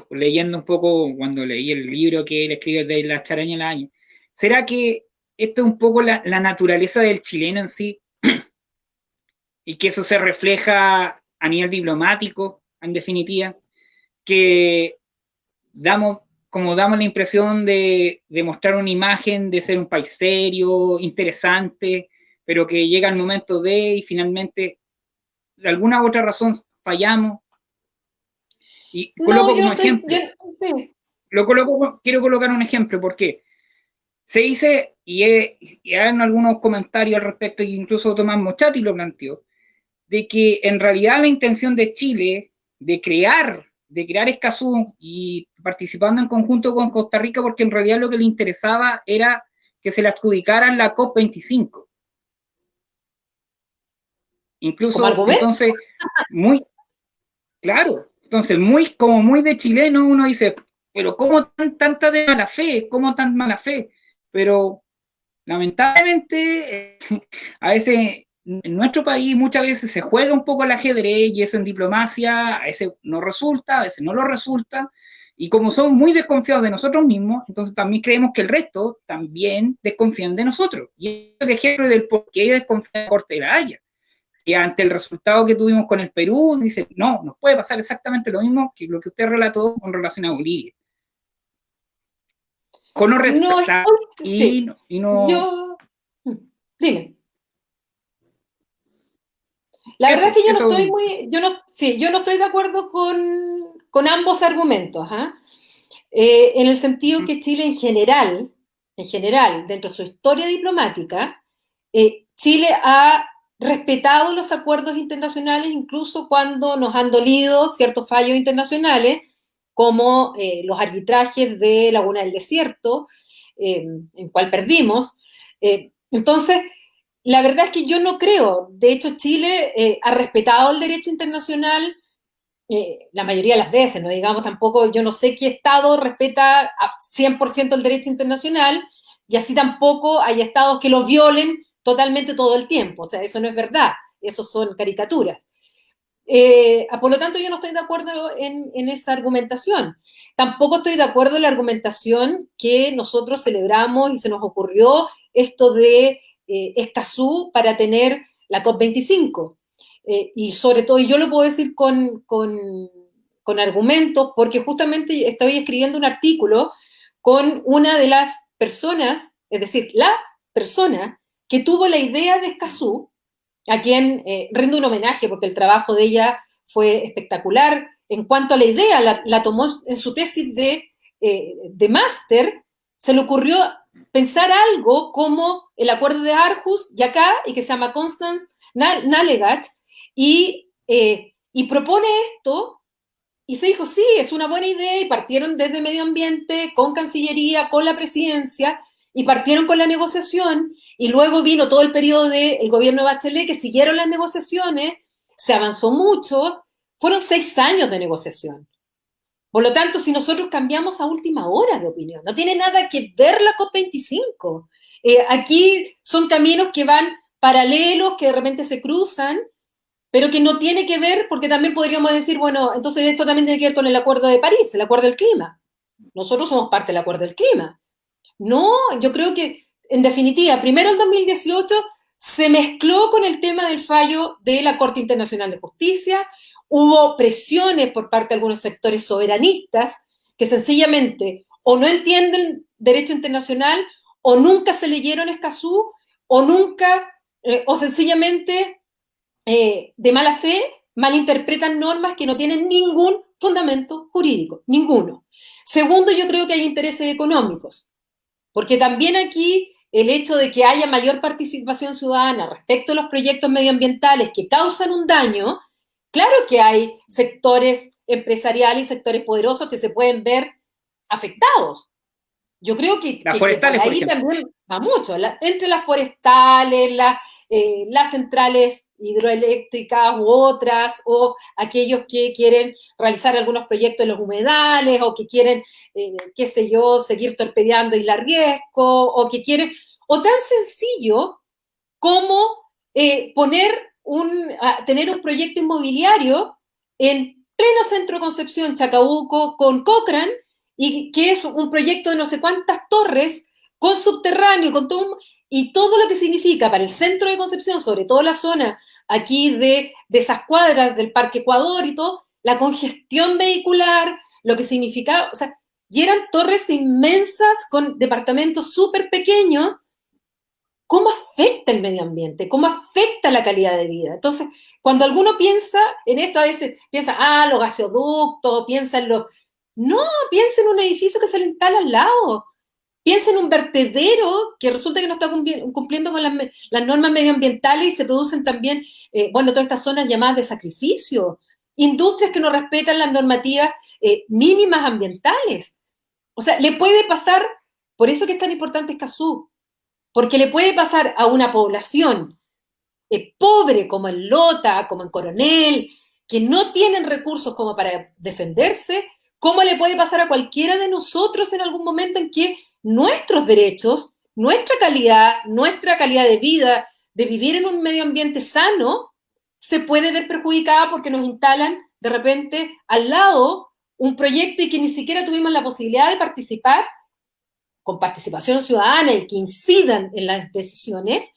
leyendo un poco, cuando leí el libro que él escribe de La Charaña del Año, ¿será que esto es un poco la naturaleza del chileno en sí? Y que eso se refleja a nivel diplomático, en definitiva, que damos la impresión de mostrar una imagen de ser un país serio, interesante, pero que llega el momento y finalmente, de alguna u otra razón, fallamos. Y coloco como ejemplo. Quiero colocar un ejemplo, porque se dice, y hay algunos comentarios al respecto, incluso Tomás Mochati lo planteó, de que en realidad la intención de Chile de crear Escazú y participando en conjunto con Costa Rica, porque en realidad lo que le interesaba era que se le adjudicaran la COP25. Incluso, entonces, muy de chileno uno dice, pero ¿cómo tanta de mala fe? ¿Cómo tan mala fe? Pero Lamentablemente, a veces en nuestro país muchas veces se juega un poco al ajedrez y eso en diplomacia a veces no resulta, a veces no lo resulta. Y como somos muy desconfiados de nosotros mismos, entonces también creemos que el resto también desconfían de nosotros. Y es el ejemplo del por qué desconfía de Corte de la Haya, que ante el resultado que tuvimos con el Perú, dice, no, nos puede pasar exactamente lo mismo que lo que usted relató con relación a Bolivia. Con no No respetar estoy, y, sí, y no... dime. La verdad es que yo no Eso, estoy muy, yo no, sí, yo no estoy de acuerdo con ambos argumentos, ¿ah? En el sentido que Chile en general, dentro de su historia diplomática, Chile ha respetado los acuerdos internacionales incluso cuando nos han dolido ciertos fallos internacionales, como los arbitrajes de Laguna del Desierto, en cual perdimos. Entonces, la verdad es que yo no creo, de hecho Chile ha respetado el derecho internacional la mayoría de las veces, no digamos tampoco, yo no sé qué Estado respeta a 100% el derecho internacional y así tampoco hay Estados que lo violen totalmente todo el tiempo, o sea, eso no es verdad, eso son caricaturas. Por lo tanto, yo no estoy de acuerdo en esa argumentación. Tampoco estoy de acuerdo en la argumentación que nosotros celebramos y se nos ocurrió esto de Escazú para tener la COP25. Y sobre todo, y yo lo puedo decir con argumentos, porque justamente estoy escribiendo un artículo con una de las personas, es decir, la persona que tuvo la idea de Escazú, a quien rindo un homenaje porque el trabajo de ella fue espectacular. En cuanto a la idea, la tomó en su tesis de máster, se le ocurrió pensar algo como el acuerdo de Aarhus y acá, y que se llama Constance Nalegat, y propone esto, y se dijo, sí, es una buena idea, y partieron desde medio ambiente, con Cancillería, con la presidencia, y partieron con la negociación, y luego vino todo el periodo del gobierno de Bachelet, que siguieron las negociaciones, se avanzó mucho, fueron 6 años de negociación. Por lo tanto, si nosotros cambiamos a última hora de opinión, no tiene nada que ver la COP25. Aquí son caminos que van paralelos, que de repente se cruzan, pero que no tiene que ver, porque también podríamos decir, bueno, entonces esto también tiene que ver con el Acuerdo de París, el Acuerdo del Clima. Nosotros somos parte del Acuerdo del Clima. No, yo creo que, en definitiva, primero el 2018 se mezcló con el tema del fallo de la Corte Internacional de Justicia, hubo presiones por parte de algunos sectores soberanistas que sencillamente o no entienden derecho internacional o nunca se leyeron Escazú o nunca, o sencillamente de mala fe malinterpretan normas que no tienen ningún fundamento jurídico, ninguno. Segundo, yo creo que hay intereses económicos, porque también aquí el hecho de que haya mayor participación ciudadana respecto a los proyectos medioambientales que causan un daño, claro que hay sectores empresariales y sectores poderosos que se pueden ver afectados. Yo creo que por ahí también va mucho, entre las forestales, las centrales hidroeléctricas u otras, o aquellos que quieren realizar algunos proyectos en los humedales, o que quieren, qué sé yo, seguir torpedeando Isla Riesco, o que quieren, o tan sencillo como tener un proyecto inmobiliario en pleno centro de Concepción, Chacabuco, con Cochrane, y que es un proyecto de no sé cuántas torres, con subterráneo, y todo lo que significa para el centro de Concepción, sobre todo la zona aquí de esas cuadras del Parque Ecuador y todo, la congestión vehicular, lo que significaba, o sea, y eran torres inmensas con departamentos súper pequeños. ¿Cómo afecta el medio ambiente? ¿Cómo afecta la calidad de vida? Entonces, cuando alguno piensa en esto, a veces piensa, los gasoductos, piensa en los... No, piensa en un edificio que se le instala al lado. Piensa en un vertedero que resulta que no está cumpliendo con las normas medioambientales y se producen también, todas estas zonas llamadas de sacrificio. Industrias que no respetan las normativas mínimas ambientales. O sea, le puede pasar, por eso que es tan importante Escazú, porque le puede pasar a una población pobre como en Lota, como en Coronel, que no tienen recursos como para defenderse, como le puede pasar a cualquiera de nosotros en algún momento en que nuestros derechos nuestra calidad de vida, de vivir en un medio ambiente sano, se puede ver perjudicada porque nos instalan de repente al lado un proyecto y que ni siquiera tuvimos la posibilidad de participar con participación ciudadana y que incidan en las decisiones,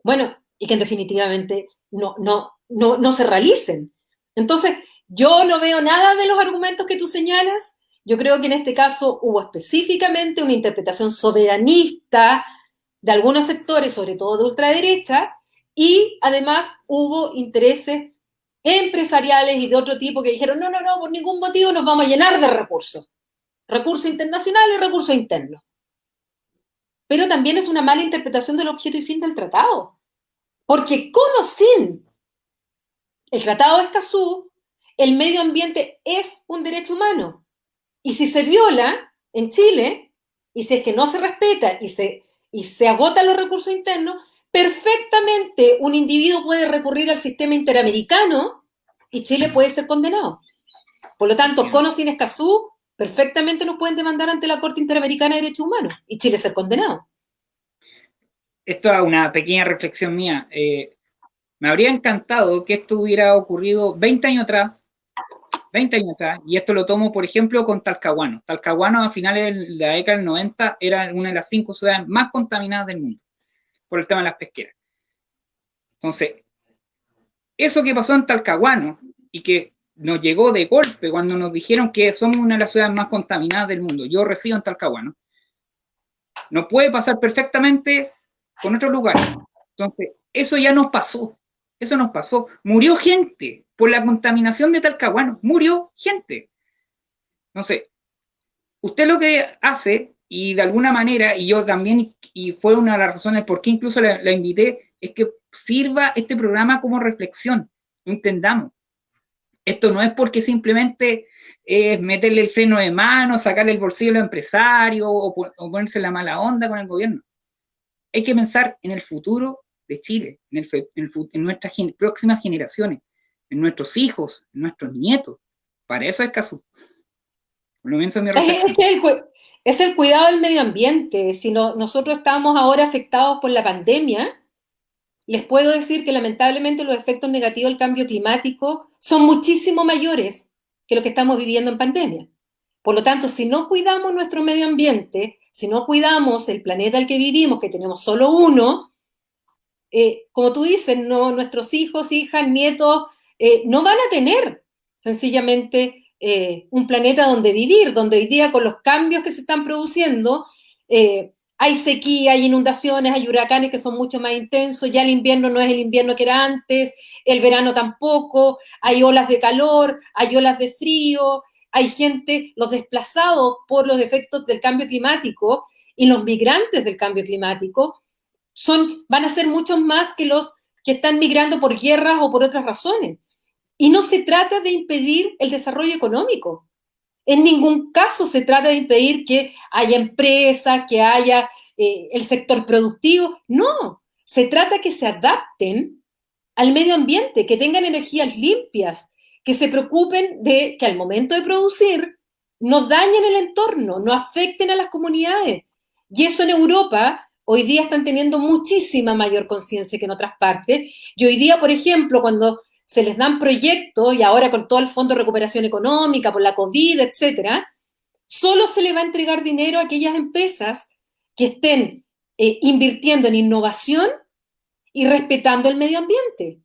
bueno, y que definitivamente no se realicen. Entonces, yo no veo nada de los argumentos que tú señalas. Yo creo que en este caso hubo específicamente una interpretación soberanista de algunos sectores, sobre todo de ultraderecha, y además hubo intereses empresariales y de otro tipo que dijeron, no, por ningún motivo nos vamos a llenar de recursos internacionales y recursos internos. Pero también es una mala interpretación del objeto y fin del tratado. Porque con o sin el Tratado de Escazú, el medio ambiente es un derecho humano. Y si se viola en Chile, y si es que no se respeta y se agotan los recursos internos, perfectamente un individuo puede recurrir al sistema interamericano y Chile puede ser condenado. Por lo tanto, con o sin Escazú, perfectamente nos pueden demandar ante la Corte Interamericana de Derechos Humanos y Chile ser condenado. Esto es una pequeña reflexión mía. Me habría encantado que esto hubiera ocurrido 20 años atrás, y esto lo tomo, por ejemplo, con Talcahuano. Talcahuano a finales de la década del 90 era una de las 5 ciudades más contaminadas del mundo por el tema de las pesqueras. Entonces, eso que pasó en Talcahuano y que nos llegó de golpe cuando nos dijeron que somos una de las ciudades más contaminadas del mundo, yo resido en Talcahuano, nos puede pasar perfectamente con otros lugares. Entonces, eso ya nos pasó. Eso nos pasó. Murió gente por la contaminación de Talcahuano. Murió gente. Entonces, usted lo que hace, y de alguna manera, y yo también, y fue una de las razones por qué incluso la invité, es que sirva este programa como reflexión. Entendamos. Esto no es porque simplemente meterle el freno de mano, sacarle el bolsillo a los empresarios o ponerse la mala onda con el gobierno. Hay que pensar en el futuro de Chile, en nuestras próximas generaciones, en nuestros hijos, en nuestros nietos. Para eso es Escazú. Por lo menos es mi reflexión. Es el cuidado del medio ambiente. Si nosotros estamos ahora afectados por la pandemia, les puedo decir que lamentablemente los efectos negativos del cambio climático son muchísimo mayores que lo que estamos viviendo en pandemia. Por lo tanto, si no cuidamos nuestro medio ambiente, si no cuidamos el planeta al que vivimos, que tenemos solo uno, como tú dices, nuestros hijos, hijas, nietos, no van a tener sencillamente un planeta donde vivir, donde hoy día con los cambios que se están produciendo, hay sequía, hay inundaciones, hay huracanes que son mucho más intensos, ya el invierno no es el invierno que era antes, el verano tampoco, hay olas de calor, hay olas de frío, hay gente, los desplazados por los efectos del cambio climático y los migrantes del cambio climático van a ser muchos más que los que están migrando por guerras o por otras razones. Y no se trata de impedir el desarrollo económico. En ningún caso se trata de impedir que haya empresas, que haya el sector productivo. No, se trata que se adapten al medio ambiente, que tengan energías limpias, que se preocupen de que al momento de producir no dañen el entorno, no afecten a las comunidades. Y eso en Europa hoy día están teniendo muchísima mayor conciencia que en otras partes. Y hoy día, por ejemplo, cuando se les dan proyectos, y ahora con todo el Fondo de Recuperación Económica, por la COVID, etcétera, solo se le va a entregar dinero a aquellas empresas que estén invirtiendo en innovación y respetando el medio ambiente.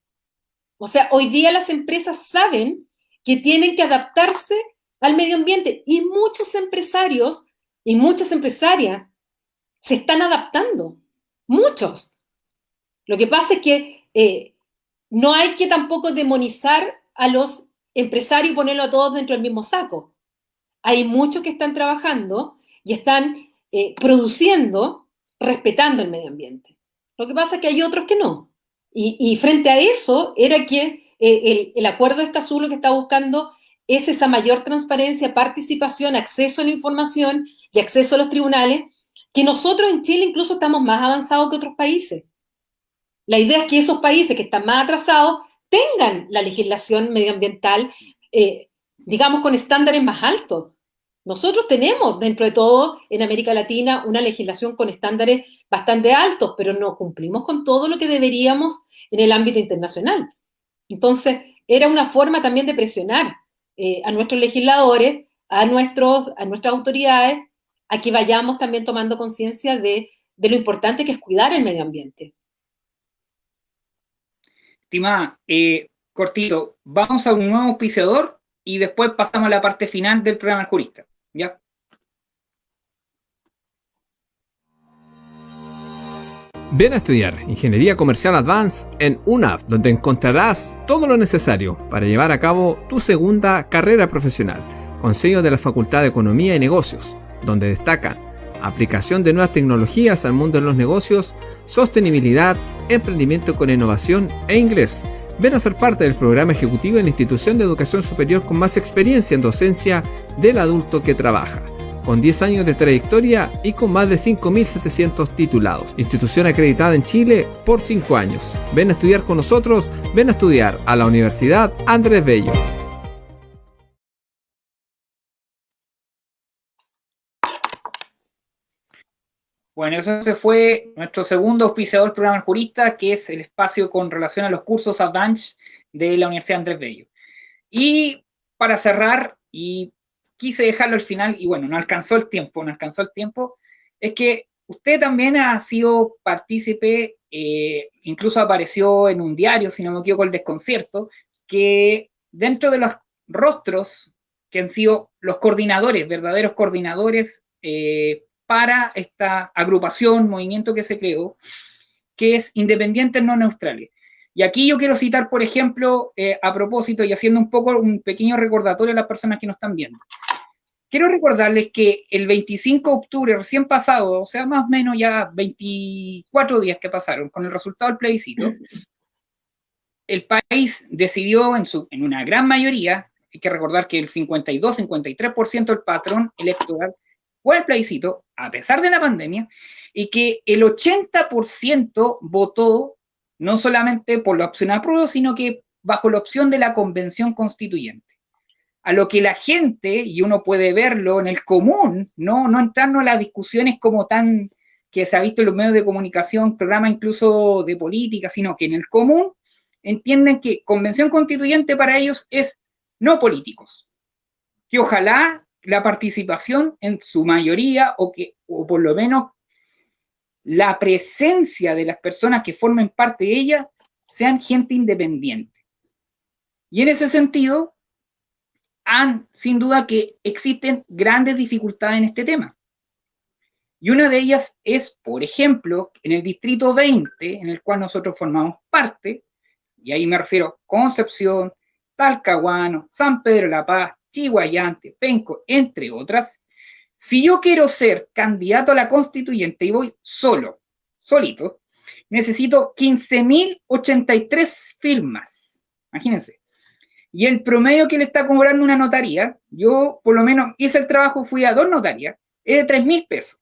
O sea, hoy día las empresas saben que tienen que adaptarse al medio ambiente y muchos empresarios y muchas empresarias se están adaptando. Muchos. Lo que pasa es que no hay que tampoco demonizar a los empresarios y ponerlo a todos dentro del mismo saco. Hay muchos que están trabajando y están produciendo respetando el medio ambiente. Lo que pasa es que hay otros que no. Y frente a eso era que el acuerdo de Escazú lo que está buscando es esa mayor transparencia, participación, acceso a la información y acceso a los tribunales, que nosotros en Chile incluso estamos más avanzados que otros países. La idea es que esos países que están más atrasados tengan la legislación medioambiental, digamos, con estándares más altos. Nosotros tenemos, dentro de todo, en América Latina, una legislación con estándares bastante altos, pero no cumplimos con todo lo que deberíamos en el ámbito internacional. Entonces, era una forma también de presionar a nuestros legisladores, a nuestras autoridades, a que vayamos también tomando conciencia de lo importante que es cuidar el medio ambiente. Estimada, cortito, vamos a un nuevo auspiciador y después pasamos a la parte final del programa El Jurista, ¿ya? Ven a estudiar Ingeniería Comercial Advanced en UNAV, donde encontrarás todo lo necesario para llevar a cabo tu segunda carrera profesional, con sello de la Facultad de Economía y Negocios, donde destacan aplicación de nuevas tecnologías al mundo de los negocios, sostenibilidad, emprendimiento con innovación e inglés. Ven a ser parte del programa ejecutivo en la institución de educación superior con más experiencia en docencia del adulto que trabaja, con 10 años de trayectoria y con más de 5.700 titulados. Institución acreditada en Chile por 5 años. Ven a estudiar con nosotros, ven a estudiar a la Universidad Andrés Bello. Bueno, ese fue nuestro segundo auspiciador del programa El Jurista, que es el espacio con relación a los cursos Advanced de la Universidad Andrés Bello. Y para cerrar, y quise dejarlo al final, y bueno, no alcanzó el tiempo, es que usted también ha sido partícipe, incluso apareció en un diario, si no me equivoco, El Desconcierto, que dentro de los rostros que han sido los coordinadores, verdaderos coordinadores, para esta agrupación, movimiento que se creó, que es Independientes No Neutrales. Y aquí yo quiero citar, por ejemplo, a propósito y haciendo un poco un pequeño recordatorio a las personas que nos están viendo. Quiero recordarles que el 25 de octubre recién pasado, o sea, más o menos ya 24 días que pasaron con el resultado del plebiscito, el país decidió en una gran mayoría, hay que recordar que el 52-53% del patrón electoral fue el plebiscito, a pesar de la pandemia, y que el 80% votó no solamente por la opción apruebo, sino que bajo la opción de la convención constituyente. A lo que la gente, y uno puede verlo en el común, no entrarnos a las discusiones como tan que se ha visto en los medios de comunicación, programas incluso de política, sino que en el común entienden que convención constituyente para ellos es no políticos, que ojalá la participación en su mayoría o por lo menos la presencia de las personas que formen parte de ella sean gente independiente. Y en ese sentido, sin duda que existen grandes dificultades en este tema. Y una de ellas es, por ejemplo, en el distrito 20, en el cual nosotros formamos parte, y ahí me refiero a Concepción, Talcahuano, San Pedro de la Paz, Chiguayante, Penco, entre otras. Si yo quiero ser candidato a la constituyente y voy solito, necesito 15.083 firmas. Imagínense. Y el promedio que le está cobrando una notaría, yo por lo menos hice el trabajo, fui a 2 notarías, es de 3.000 pesos.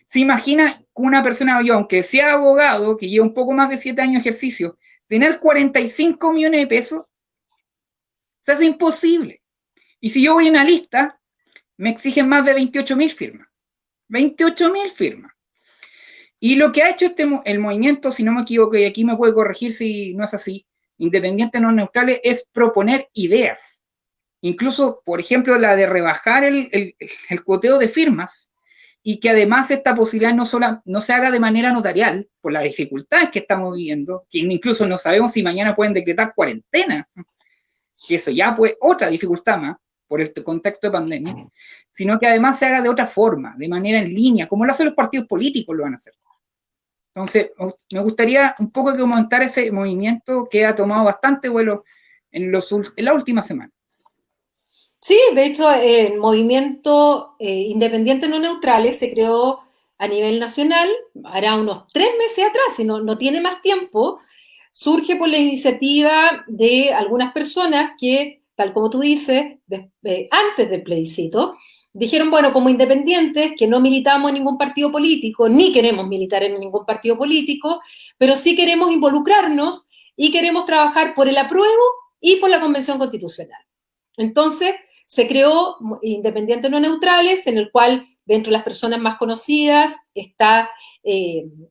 ¿Se imagina que una persona, yo, aunque sea abogado, que lleva un poco más de 7 años de ejercicio, tener 45 millones de pesos? Se hace imposible. Y si yo voy en la lista, me exigen más de 28.000 firmas. 28.000 firmas. Y lo que ha hecho el movimiento, si no me equivoco, y aquí me puede corregir si no es así, Independientes No Neutrales, es proponer ideas. Incluso, por ejemplo, la de rebajar el cuoteo de firmas y que además esta posibilidad no se haga de manera notarial, por las dificultades que estamos viviendo, que incluso no sabemos si mañana pueden decretar cuarentena, que eso ya fue otra dificultad más por el contexto de pandemia, sino que además se haga de otra forma, de manera en línea, como lo hacen los partidos políticos, lo van a hacer. Entonces, me gustaría un poco comentar ese movimiento que ha tomado bastante vuelo en la última semana. Sí, de hecho, el movimiento Independientes No Neutrales se creó a nivel nacional, hará unos 3 meses atrás, si no tiene más tiempo, surge por la iniciativa de algunas personas que, tal como tú dices, antes del plebiscito, dijeron, bueno, como independientes, que no militamos en ningún partido político, ni queremos militar en ningún partido político, pero sí queremos involucrarnos y queremos trabajar por el apruebo y por la Convención Constitucional. Entonces, se creó Independientes No Neutrales, en el cual dentro de las personas más conocidas está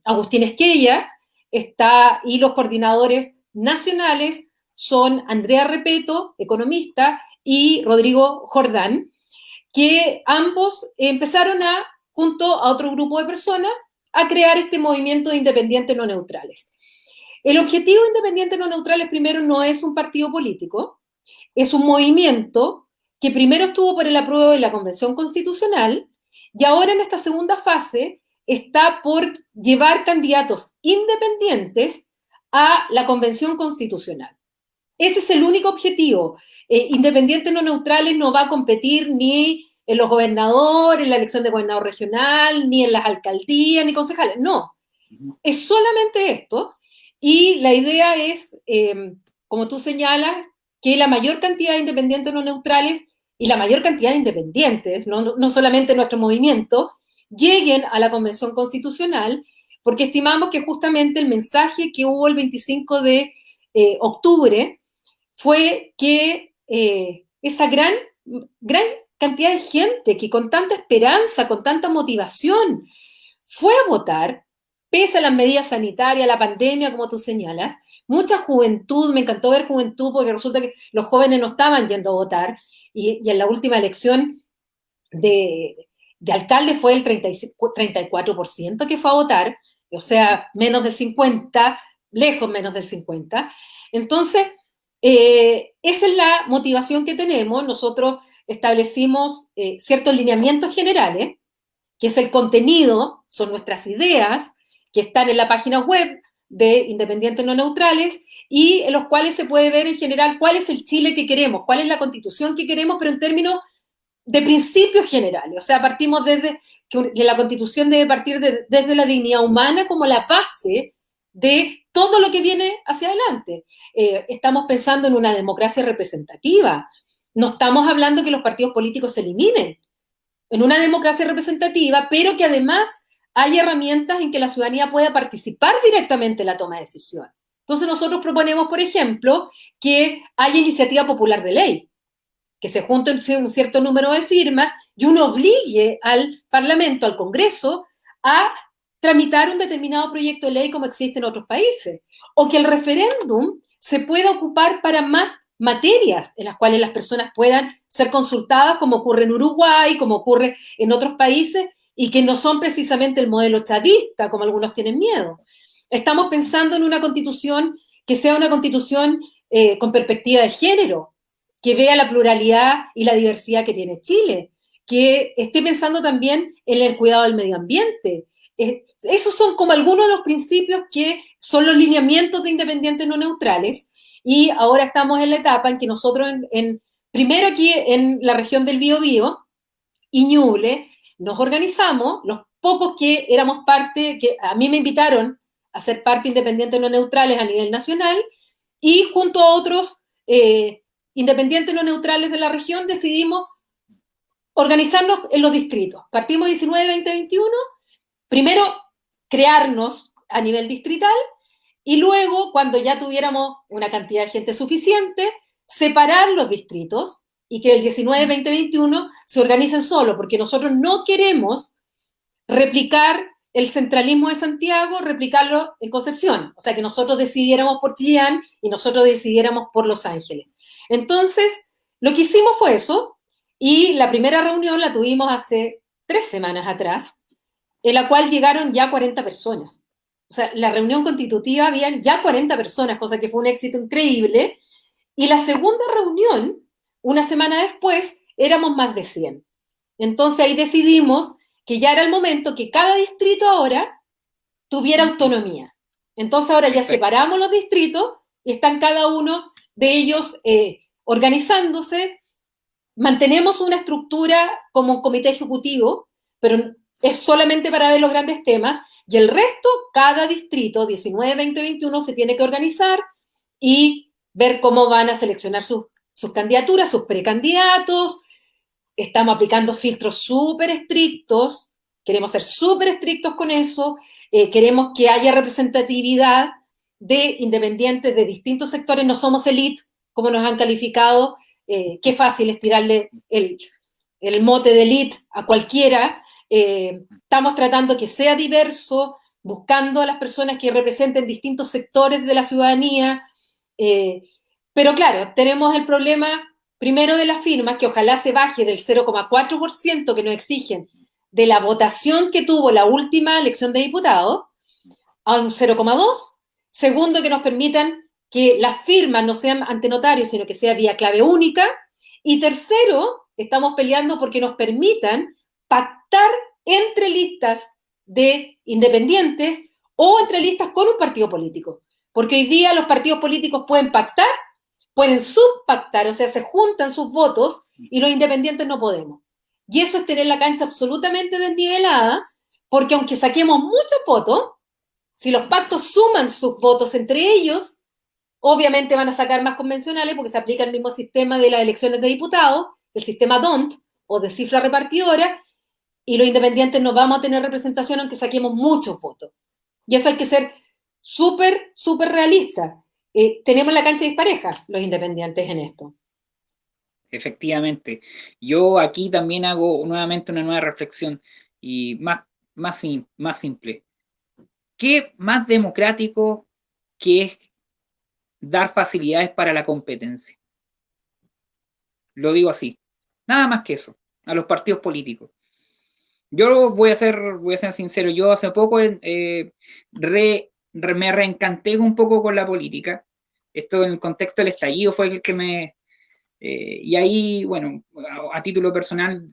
Agustín Esquella, y los coordinadores nacionales son Andrea Repeto, economista, y Rodrigo Jordán, que ambos empezaron junto a otro grupo de personas, a crear este movimiento de Independientes No Neutrales. El objetivo de Independientes No Neutrales, primero, no es un partido político, es un movimiento que primero estuvo por el apruebo de la Convención Constitucional y ahora en esta segunda fase está por llevar candidatos independientes a la Convención Constitucional. Ese es el único objetivo. Independientes No Neutrales no va a competir ni en los gobernadores, en la elección de gobernador regional, ni en las alcaldías, ni concejales. No, es solamente esto. Y la idea es, como tú señalas, que la mayor cantidad de independientes no neutrales y la mayor cantidad de independientes, no solamente nuestro movimiento, lleguen a la Convención Constitucional, porque estimamos que justamente el mensaje que hubo el 25 de octubre fue que esa gran cantidad de gente que con tanta esperanza, con tanta motivación, fue a votar, pese a las medidas sanitarias, la pandemia, como tú señalas, mucha juventud, me encantó ver juventud, porque resulta que los jóvenes no estaban yendo a votar, y en la última elección de alcalde fue el 34% que fue a votar, o sea, menos del 50%, lejos menos del 50%. Entonces, esa es la motivación que tenemos. Nosotros establecimos ciertos lineamientos generales, que es el contenido, son nuestras ideas, que están en la página web de Independientes No Neutrales, y en los cuales se puede ver en general cuál es el Chile que queremos, cuál es la constitución que queremos, pero en términos de principios generales. O sea, partimos desde que la constitución debe partir desde la dignidad humana como la base de todo lo que viene hacia adelante. Estamos pensando en una democracia representativa. No estamos hablando que los partidos políticos se eliminen. En una democracia representativa, pero que además hay herramientas en que la ciudadanía pueda participar directamente en la toma de decisión. Entonces nosotros proponemos, por ejemplo, que haya iniciativa popular de ley, que se junte un cierto número de firmas y uno obligue al Parlamento, al Congreso, a tramitar un determinado proyecto de ley como existe en otros países, o que el referéndum se pueda ocupar para más materias en las cuales las personas puedan ser consultadas, como ocurre en Uruguay, como ocurre en otros países, y que no son precisamente el modelo chavista, como algunos tienen miedo. Estamos pensando en una constitución que sea una constitución con perspectiva de género, que vea la pluralidad y la diversidad que tiene Chile, que esté pensando también en el cuidado del medio ambiente. Esos son como algunos de los principios que son los lineamientos de Independientes No Neutrales, y ahora estamos en la etapa en que nosotros, primero aquí en la región del Biobío y Ñuble, nos organizamos, los pocos que éramos parte, que a mí me invitaron a ser parte de Independientes No Neutrales a nivel nacional, y junto a otros independientes no neutrales de la región decidimos organizarnos en los distritos. Partimos 19, 20, 21, primero crearnos a nivel distrital, y luego, cuando ya tuviéramos una cantidad de gente suficiente, separar los distritos y que el 19, 20, 21 se organicen solo, porque nosotros no queremos replicar el centralismo de Santiago, replicarlo en Concepción. O sea, que nosotros decidiéramos por Chillán y nosotros decidiéramos por Los Ángeles. Entonces, lo que hicimos fue eso, y la primera reunión la tuvimos hace 3 semanas atrás, en la cual llegaron ya 40 personas. O sea, la reunión constitutiva habían ya 40 personas, cosa que fue un éxito increíble, y la segunda reunión, una semana después, éramos más de 100. Entonces ahí decidimos que ya era el momento que cada distrito ahora tuviera autonomía. Entonces ahora ya separamos los distritos y están cada uno de ellos organizándose. Mantenemos una estructura como un comité ejecutivo, pero es solamente para ver los grandes temas, y el resto, cada distrito, 19, 20, 21, se tiene que organizar y ver cómo van a seleccionar sus candidaturas, sus precandidatos. Estamos aplicando filtros súper estrictos, queremos ser súper estrictos con eso, queremos que haya representatividad de independientes de distintos sectores, no somos elite, como nos han calificado qué fácil es tirarle el mote de elite a cualquiera. Estamos tratando que sea diverso, buscando a las personas que representen distintos sectores de la ciudadanía, pero claro, tenemos el problema primero de las firmas, que ojalá se baje del 0,4% que nos exigen de la votación que tuvo la última elección de diputados a un 0,2%. Segundo, que nos permitan que las firmas no sean ante notarios, sino que sea vía clave única. Y tercero, estamos peleando porque nos permitan pactar entre listas de independientes o entre listas con un partido político. Porque hoy día los partidos políticos pueden pactar, pueden subpactar, o sea, se juntan sus votos y los independientes no podemos. Y eso es tener la cancha absolutamente desnivelada, porque aunque saquemos muchos votos, si los pactos suman sus votos entre ellos, obviamente van a sacar más convencionales porque se aplica el mismo sistema de las elecciones de diputados, el sistema DONT o de cifra repartidora, y los independientes no vamos a tener representación aunque saquemos muchos votos. Y eso hay que ser súper, súper realista. Tenemos la cancha dispareja, los independientes, en esto. Efectivamente. Yo aquí también hago nuevamente una nueva reflexión y más simple. ¿Qué más democrático que es dar facilidades para la competencia? Lo digo así. Nada más que eso, a los partidos políticos. Yo voy a ser sincero, yo hace poco me reencanté un poco con la política. Esto en el contexto del estallido fue el que me... y ahí, bueno, a título personal,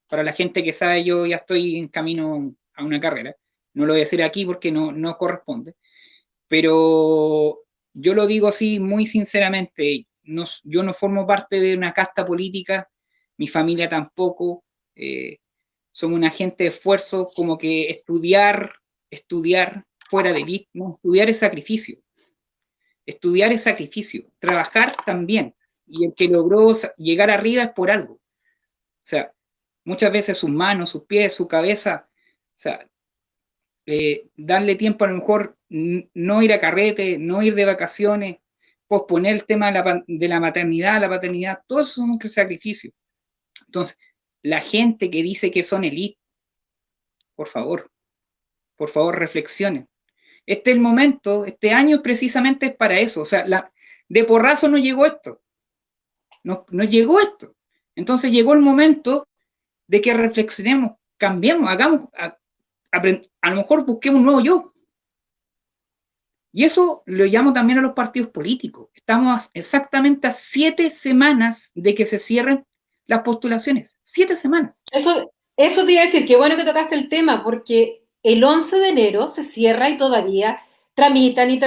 para la gente que sabe, yo ya estoy en camino a una carrera. No lo voy a decir aquí porque no corresponde. Pero yo lo digo así muy sinceramente, yo no formo parte de una casta política, mi familia tampoco, somos una gente de esfuerzo, como que estudiar fuera de elite, no, estudiar es sacrificio, trabajar también, y el que logró llegar arriba es por algo, o sea, muchas veces sus manos, sus pies, su cabeza, o sea, darle tiempo a lo mejor, no ir a carrete, no ir de vacaciones, posponer el tema de la maternidad, la paternidad, todo eso son sacrificios. Entonces, la gente que dice que son elite, por favor reflexionen. Este es el momento, este año precisamente es para eso, o sea, de porrazo no llegó esto, no llegó esto. Entonces llegó el momento de que reflexionemos, cambiemos, hagamos, a lo mejor busquemos un nuevo yo. Y eso lo llamo también a los partidos políticos. Estamos exactamente a 7 semanas de que se cierren las postulaciones. 7 semanas. Eso te iba a decir, qué bueno que tocaste el tema, porque el 11 de enero se cierra y todavía tramitan y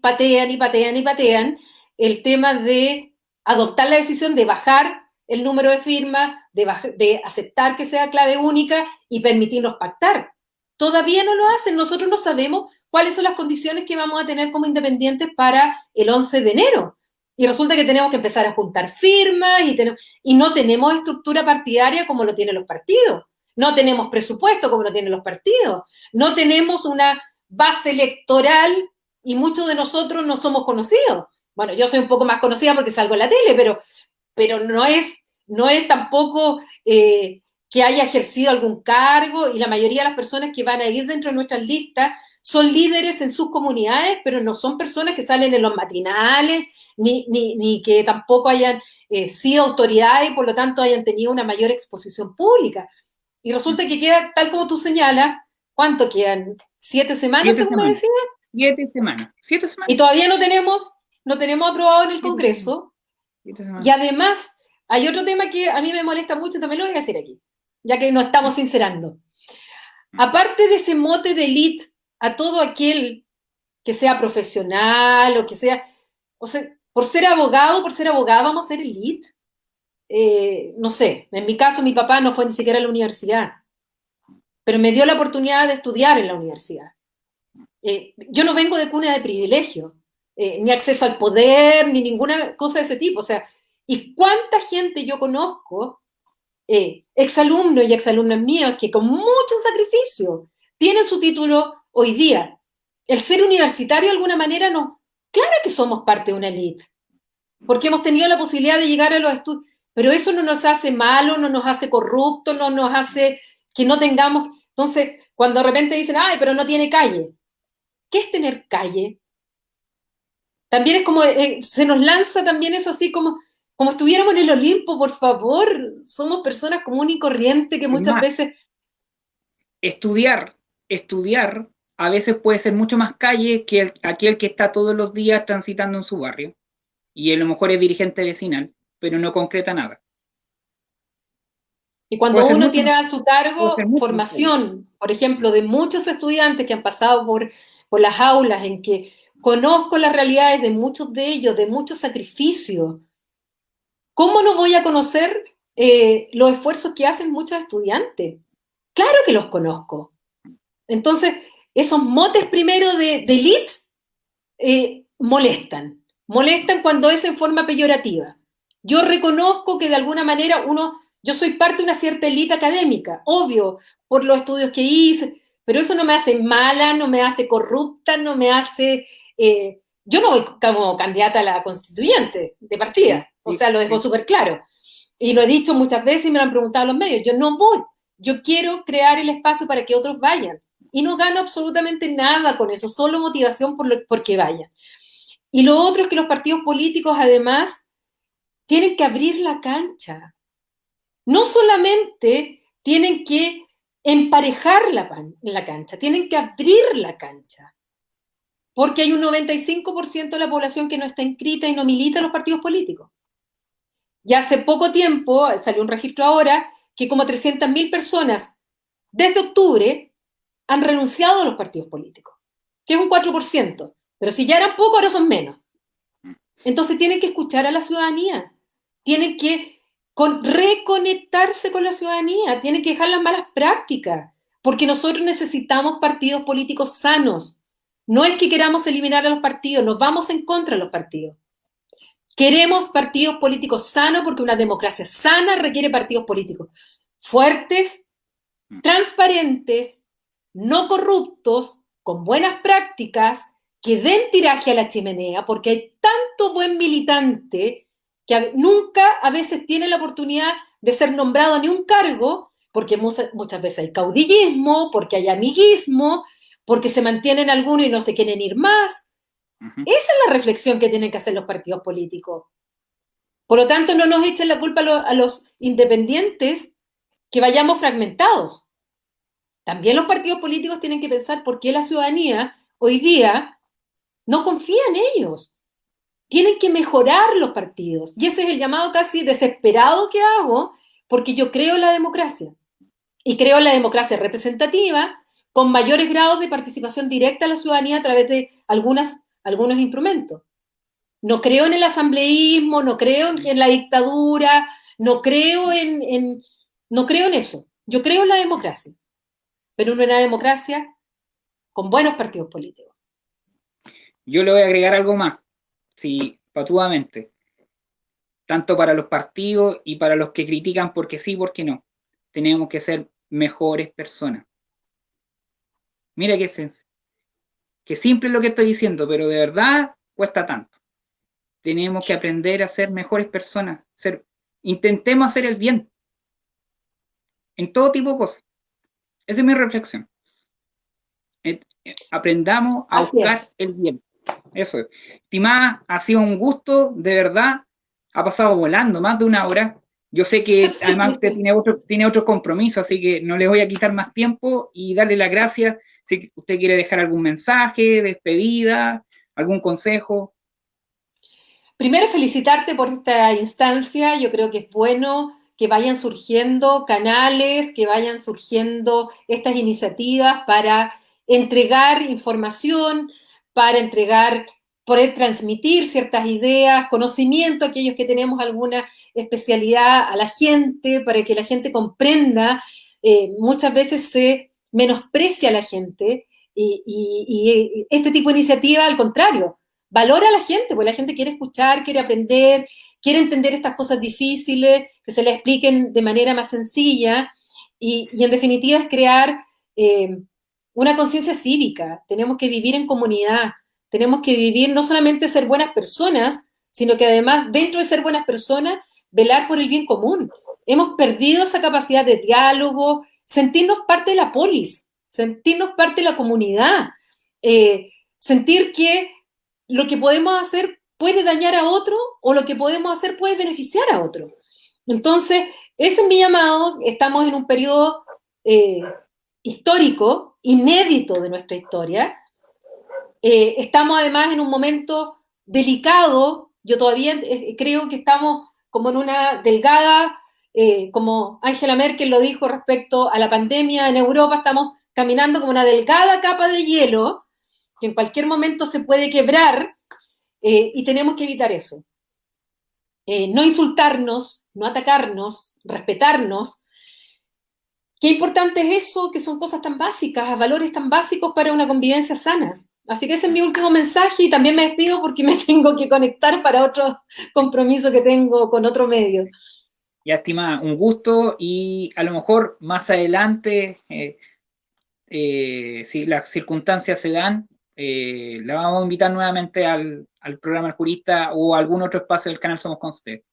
patean el tema de adoptar la decisión de bajar el número de firmas, de aceptar que sea clave única y permitirnos pactar. Todavía no lo hacen, nosotros no sabemos cuáles son las condiciones que vamos a tener como independientes para el 11 de enero. Y resulta que tenemos que empezar a juntar firmas y no tenemos estructura partidaria como lo tienen los partidos. No tenemos presupuesto como lo tienen los partidos. No tenemos una base electoral y muchos de nosotros no somos conocidos. Bueno, yo soy un poco más conocida porque salgo en la tele, pero no es tampoco que haya ejercido algún cargo, y la mayoría de las personas que van a ir dentro de nuestras listas son líderes en sus comunidades, pero no son personas que salen en los matinales, ni que tampoco hayan sido autoridades y por lo tanto hayan tenido una mayor exposición pública. Y resulta que queda, tal como tú señalas, ¿cuánto quedan? ¿7 semanas, según me decías? 7 semanas. Y todavía no tenemos aprobado en el Congreso. Y además, hay otro tema que a mí me molesta mucho, también lo voy a decir aquí, ya que nos estamos sincerando. Aparte de ese mote de elite a todo aquel que sea profesional o sea, por ser abogado, por ser abogada, vamos a ser elite. No sé, en mi caso mi papá no fue ni siquiera a la universidad, pero me dio la oportunidad de estudiar en la universidad. Yo no vengo de cuna de privilegio, ni acceso al poder, ni ninguna cosa de ese tipo. O sea, ¿y cuánta gente yo conozco, exalumnos y exalumnas míos, que con mucho sacrificio tienen su título hoy día? El ser universitario de alguna manera claro que somos parte de una élite. porque hemos tenido la posibilidad de llegar a los estudios, pero eso no nos hace malos, no nos hace corruptos, no nos hace que no tengamos. Entonces, cuando de repente dicen, ay, pero no tiene calle, ¿qué es tener calle? También es como, se nos lanza también eso así como estuviéramos en el Olimpo, por favor, somos personas comunes y corrientes que muchas veces... Estudiar a veces puede ser mucho más calle que aquel que está todos los días transitando en su barrio, y a lo mejor es dirigente vecinal, pero no concreta nada. Y cuando uno tiene a su cargo formación, por ejemplo, de muchos estudiantes que han pasado por las aulas, en que conozco las realidades de muchos de ellos, de muchos sacrificios, ¿cómo no voy a conocer los esfuerzos que hacen muchos estudiantes? Claro que los conozco. Entonces, esos motes primero de elite molestan cuando es en forma peyorativa. Yo reconozco que de alguna manera yo soy parte de una cierta élite académica, obvio, por los estudios que hice, pero eso no me hace mala, no me hace corrupta, no me hace... yo no voy como candidata a la constituyente de partida, o sea, lo dejo súper claro. Y lo he dicho muchas veces y me lo han preguntado los medios, yo no voy, yo quiero crear el espacio para que otros vayan. Y no gano absolutamente nada con eso, solo motivación porque vayan. Y lo otro es que los partidos políticos, además, tienen que abrir la cancha. No solamente tienen que emparejar la cancha, tienen que abrir la cancha. Porque hay un 95% de la población que no está inscrita y no milita en los partidos políticos. Y hace poco tiempo, salió un registro ahora, que como 300.000 personas desde octubre han renunciado a los partidos políticos, que es un 4%. Pero si ya eran pocos, ahora son menos. Entonces tienen que escuchar a la ciudadanía, tienen que reconectarse con la ciudadanía, tienen que dejar las malas prácticas, porque nosotros necesitamos partidos políticos sanos. No es que queramos eliminar a los partidos, nos vamos en contra de los partidos. Queremos partidos políticos sanos porque una democracia sana requiere partidos políticos fuertes, transparentes, no corruptos, con buenas prácticas, que den tiraje a la chimenea, porque hay tanto buen militante que nunca a veces tiene la oportunidad de ser nombrado a ni un cargo, porque muchas veces hay caudillismo, porque hay amiguismo, porque se mantienen algunos y no se quieren ir más. Esa es la reflexión que tienen que hacer los partidos políticos. Por lo tanto, no nos echen la culpa a los independientes que vayamos fragmentados. También los partidos políticos tienen que pensar por qué la ciudadanía hoy día no confía en ellos. Tienen que mejorar los partidos. Y ese es el llamado casi desesperado que hago, porque yo creo en la democracia. Y creo en la democracia representativa, con mayores grados de participación directa a la ciudadanía a través de algunos instrumentos. No creo en el asambleísmo, no creo en la dictadura, no creo en eso. Yo creo en la democracia, pero en una democracia con buenos partidos políticos. Yo le voy a agregar algo más, sí, patuamente, tanto para los partidos y para los que critican porque sí, porque no. Tenemos que ser mejores personas. Mira qué simple es lo que estoy diciendo, pero de verdad cuesta tanto. Tenemos que aprender a ser mejores personas, intentemos hacer el bien en todo tipo de cosas. Esa es mi reflexión. Aprendamos a buscar el bien. Eso es. Estimada, ha sido un gusto, de verdad, ha pasado volando más de una hora. Yo sé que además usted tiene otro compromiso, así que no le voy a quitar más tiempo y darle las gracias. Si usted quiere dejar algún mensaje, despedida, algún consejo. Primero, felicitarte por esta instancia. Yo creo que es bueno que vayan surgiendo canales, que vayan surgiendo estas iniciativas para entregar información, para poder transmitir ciertas ideas, conocimiento a aquellos que tenemos alguna especialidad a la gente, para que la gente comprenda. Muchas veces se menosprecia a la gente y este tipo de iniciativa, al contrario, valora a la gente, porque la gente quiere escuchar, quiere aprender, quiere entender estas cosas difíciles, que se les expliquen de manera más sencilla y en definitiva es crear una conciencia cívica. Tenemos que vivir en comunidad, tenemos que vivir, no solamente ser buenas personas, sino que además, dentro de ser buenas personas, velar por el bien común. Hemos perdido esa capacidad de diálogo, sentirnos parte de la polis, sentirnos parte de la comunidad, sentir que lo que podemos hacer puede dañar a otro o lo que podemos hacer puede beneficiar a otro. Entonces, ese es mi llamado. Estamos en un periodo histórico, inédito de nuestra historia. Estamos además en un momento delicado. Yo todavía creo que estamos como en una delgada, como Angela Merkel lo dijo respecto a la pandemia en Europa, estamos caminando como una delgada capa de hielo que en cualquier momento se puede quebrar, y tenemos que evitar eso. No insultarnos, no atacarnos, respetarnos. Qué importante es eso, que son cosas tan básicas, valores tan básicos para una convivencia sana. Así que ese es mi último mensaje y también me despido porque me tengo que conectar para otro compromiso que tengo con otro medio. Ya, estimada, un gusto, y a lo mejor más adelante, si las circunstancias se dan, la vamos a invitar nuevamente al programa El Jurista o a algún otro espacio del canal Somos Concept.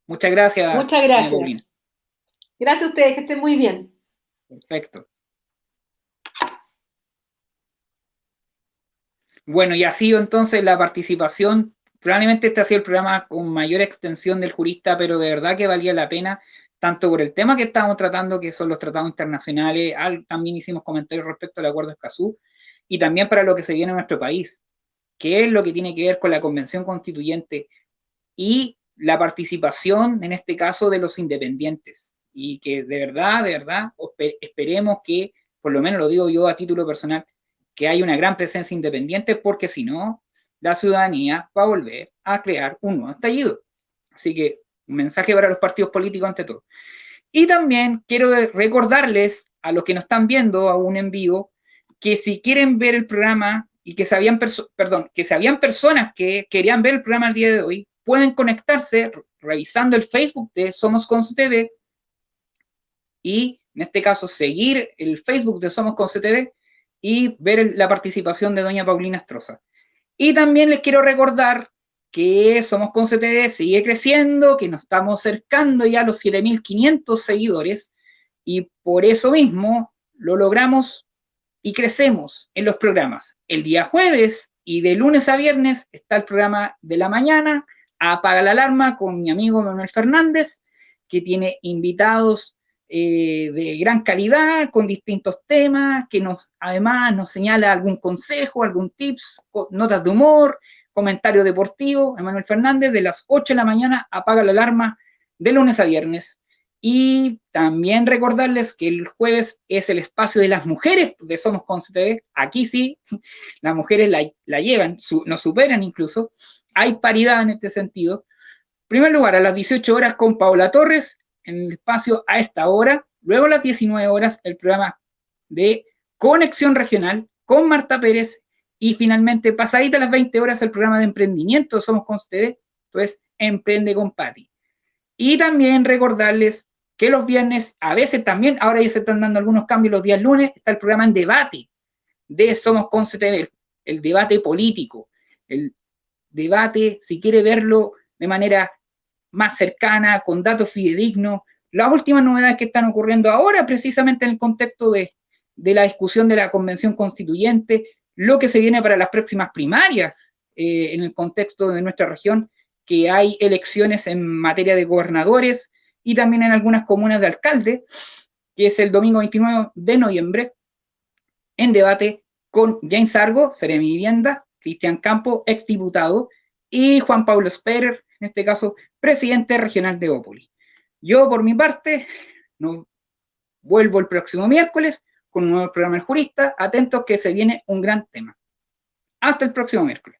Muchas gracias. Muchas gracias. Paulina. Gracias a ustedes, que estén muy bien. Perfecto. Bueno, y ha sido entonces la participación. Probablemente este ha sido el programa con mayor extensión del Jurista, pero de verdad que valía la pena, tanto por el tema que estábamos tratando, que son los tratados internacionales, también hicimos comentarios respecto al Acuerdo de Escazú, y también para lo que se viene en nuestro país, que es lo que tiene que ver con la Convención Constituyente y la participación, en este caso, de los independientes. Y que de verdad, esperemos que, por lo menos lo digo yo a título personal, que haya una gran presencia independiente, porque si no, la ciudadanía va a volver a crear un nuevo estallido. Así que un mensaje para los partidos políticos ante todo. Y también quiero recordarles a los que nos están viendo aún en vivo, que si quieren ver el programa y que habían personas que querían ver el programa el día de hoy, pueden conectarse revisando el Facebook de Somos Conce TV y, en este caso, seguir el Facebook de Somos Conce TV y ver la participación de doña Paulina Astroza. Y también les quiero recordar que Somos Conce TV sigue creciendo, que nos estamos acercando ya a los 7.500 seguidores, y por eso mismo lo logramos y crecemos en los programas. El día jueves y de lunes a viernes está el programa de la mañana, Apaga la Alarma, con mi amigo Manuel Fernández, que tiene invitados de gran calidad, con distintos temas, que además nos señala algún consejo, algún tips, notas de humor, comentario deportivo. Manuel Fernández, de las 8 de la mañana, Apaga la Alarma, de lunes a viernes. Y también recordarles que el jueves es el espacio de las mujeres de Somos Conce TV. Aquí sí, las mujeres la llevan, nos superan incluso. Hay paridad en este sentido. En primer lugar, a las 18 horas con Paola Torres, en el espacio A Esta Hora. Luego a las 19 horas, el programa de Conexión Regional con Marta Pérez. Y finalmente, pasadita a las 20 horas, el programa de emprendimiento de Somos Conce TV. Entonces, Emprende con Patti. Y también recordarles que los viernes, a veces también, ahora ya se están dando algunos cambios, los días lunes, está el programa en debate de Somos Conce TV, el debate político, el debate, si quiere verlo de manera más cercana, con datos fidedignos, las últimas novedades que están ocurriendo ahora, precisamente en el contexto de la discusión de la Convención Constituyente, lo que se viene para las próximas primarias, en el contexto de nuestra región, que hay elecciones en materia de gobernadores y también en algunas comunas de alcalde, que es el domingo 29 de noviembre, en debate con James Argo, Seremi Vivienda, Cristian Campo, exdiputado, y Juan Pablo Sperer, en este caso, presidente regional de Opoli. Yo, por mi parte, vuelvo el próximo miércoles con un nuevo programa El Jurista. Atentos que se viene un gran tema. Hasta el próximo miércoles.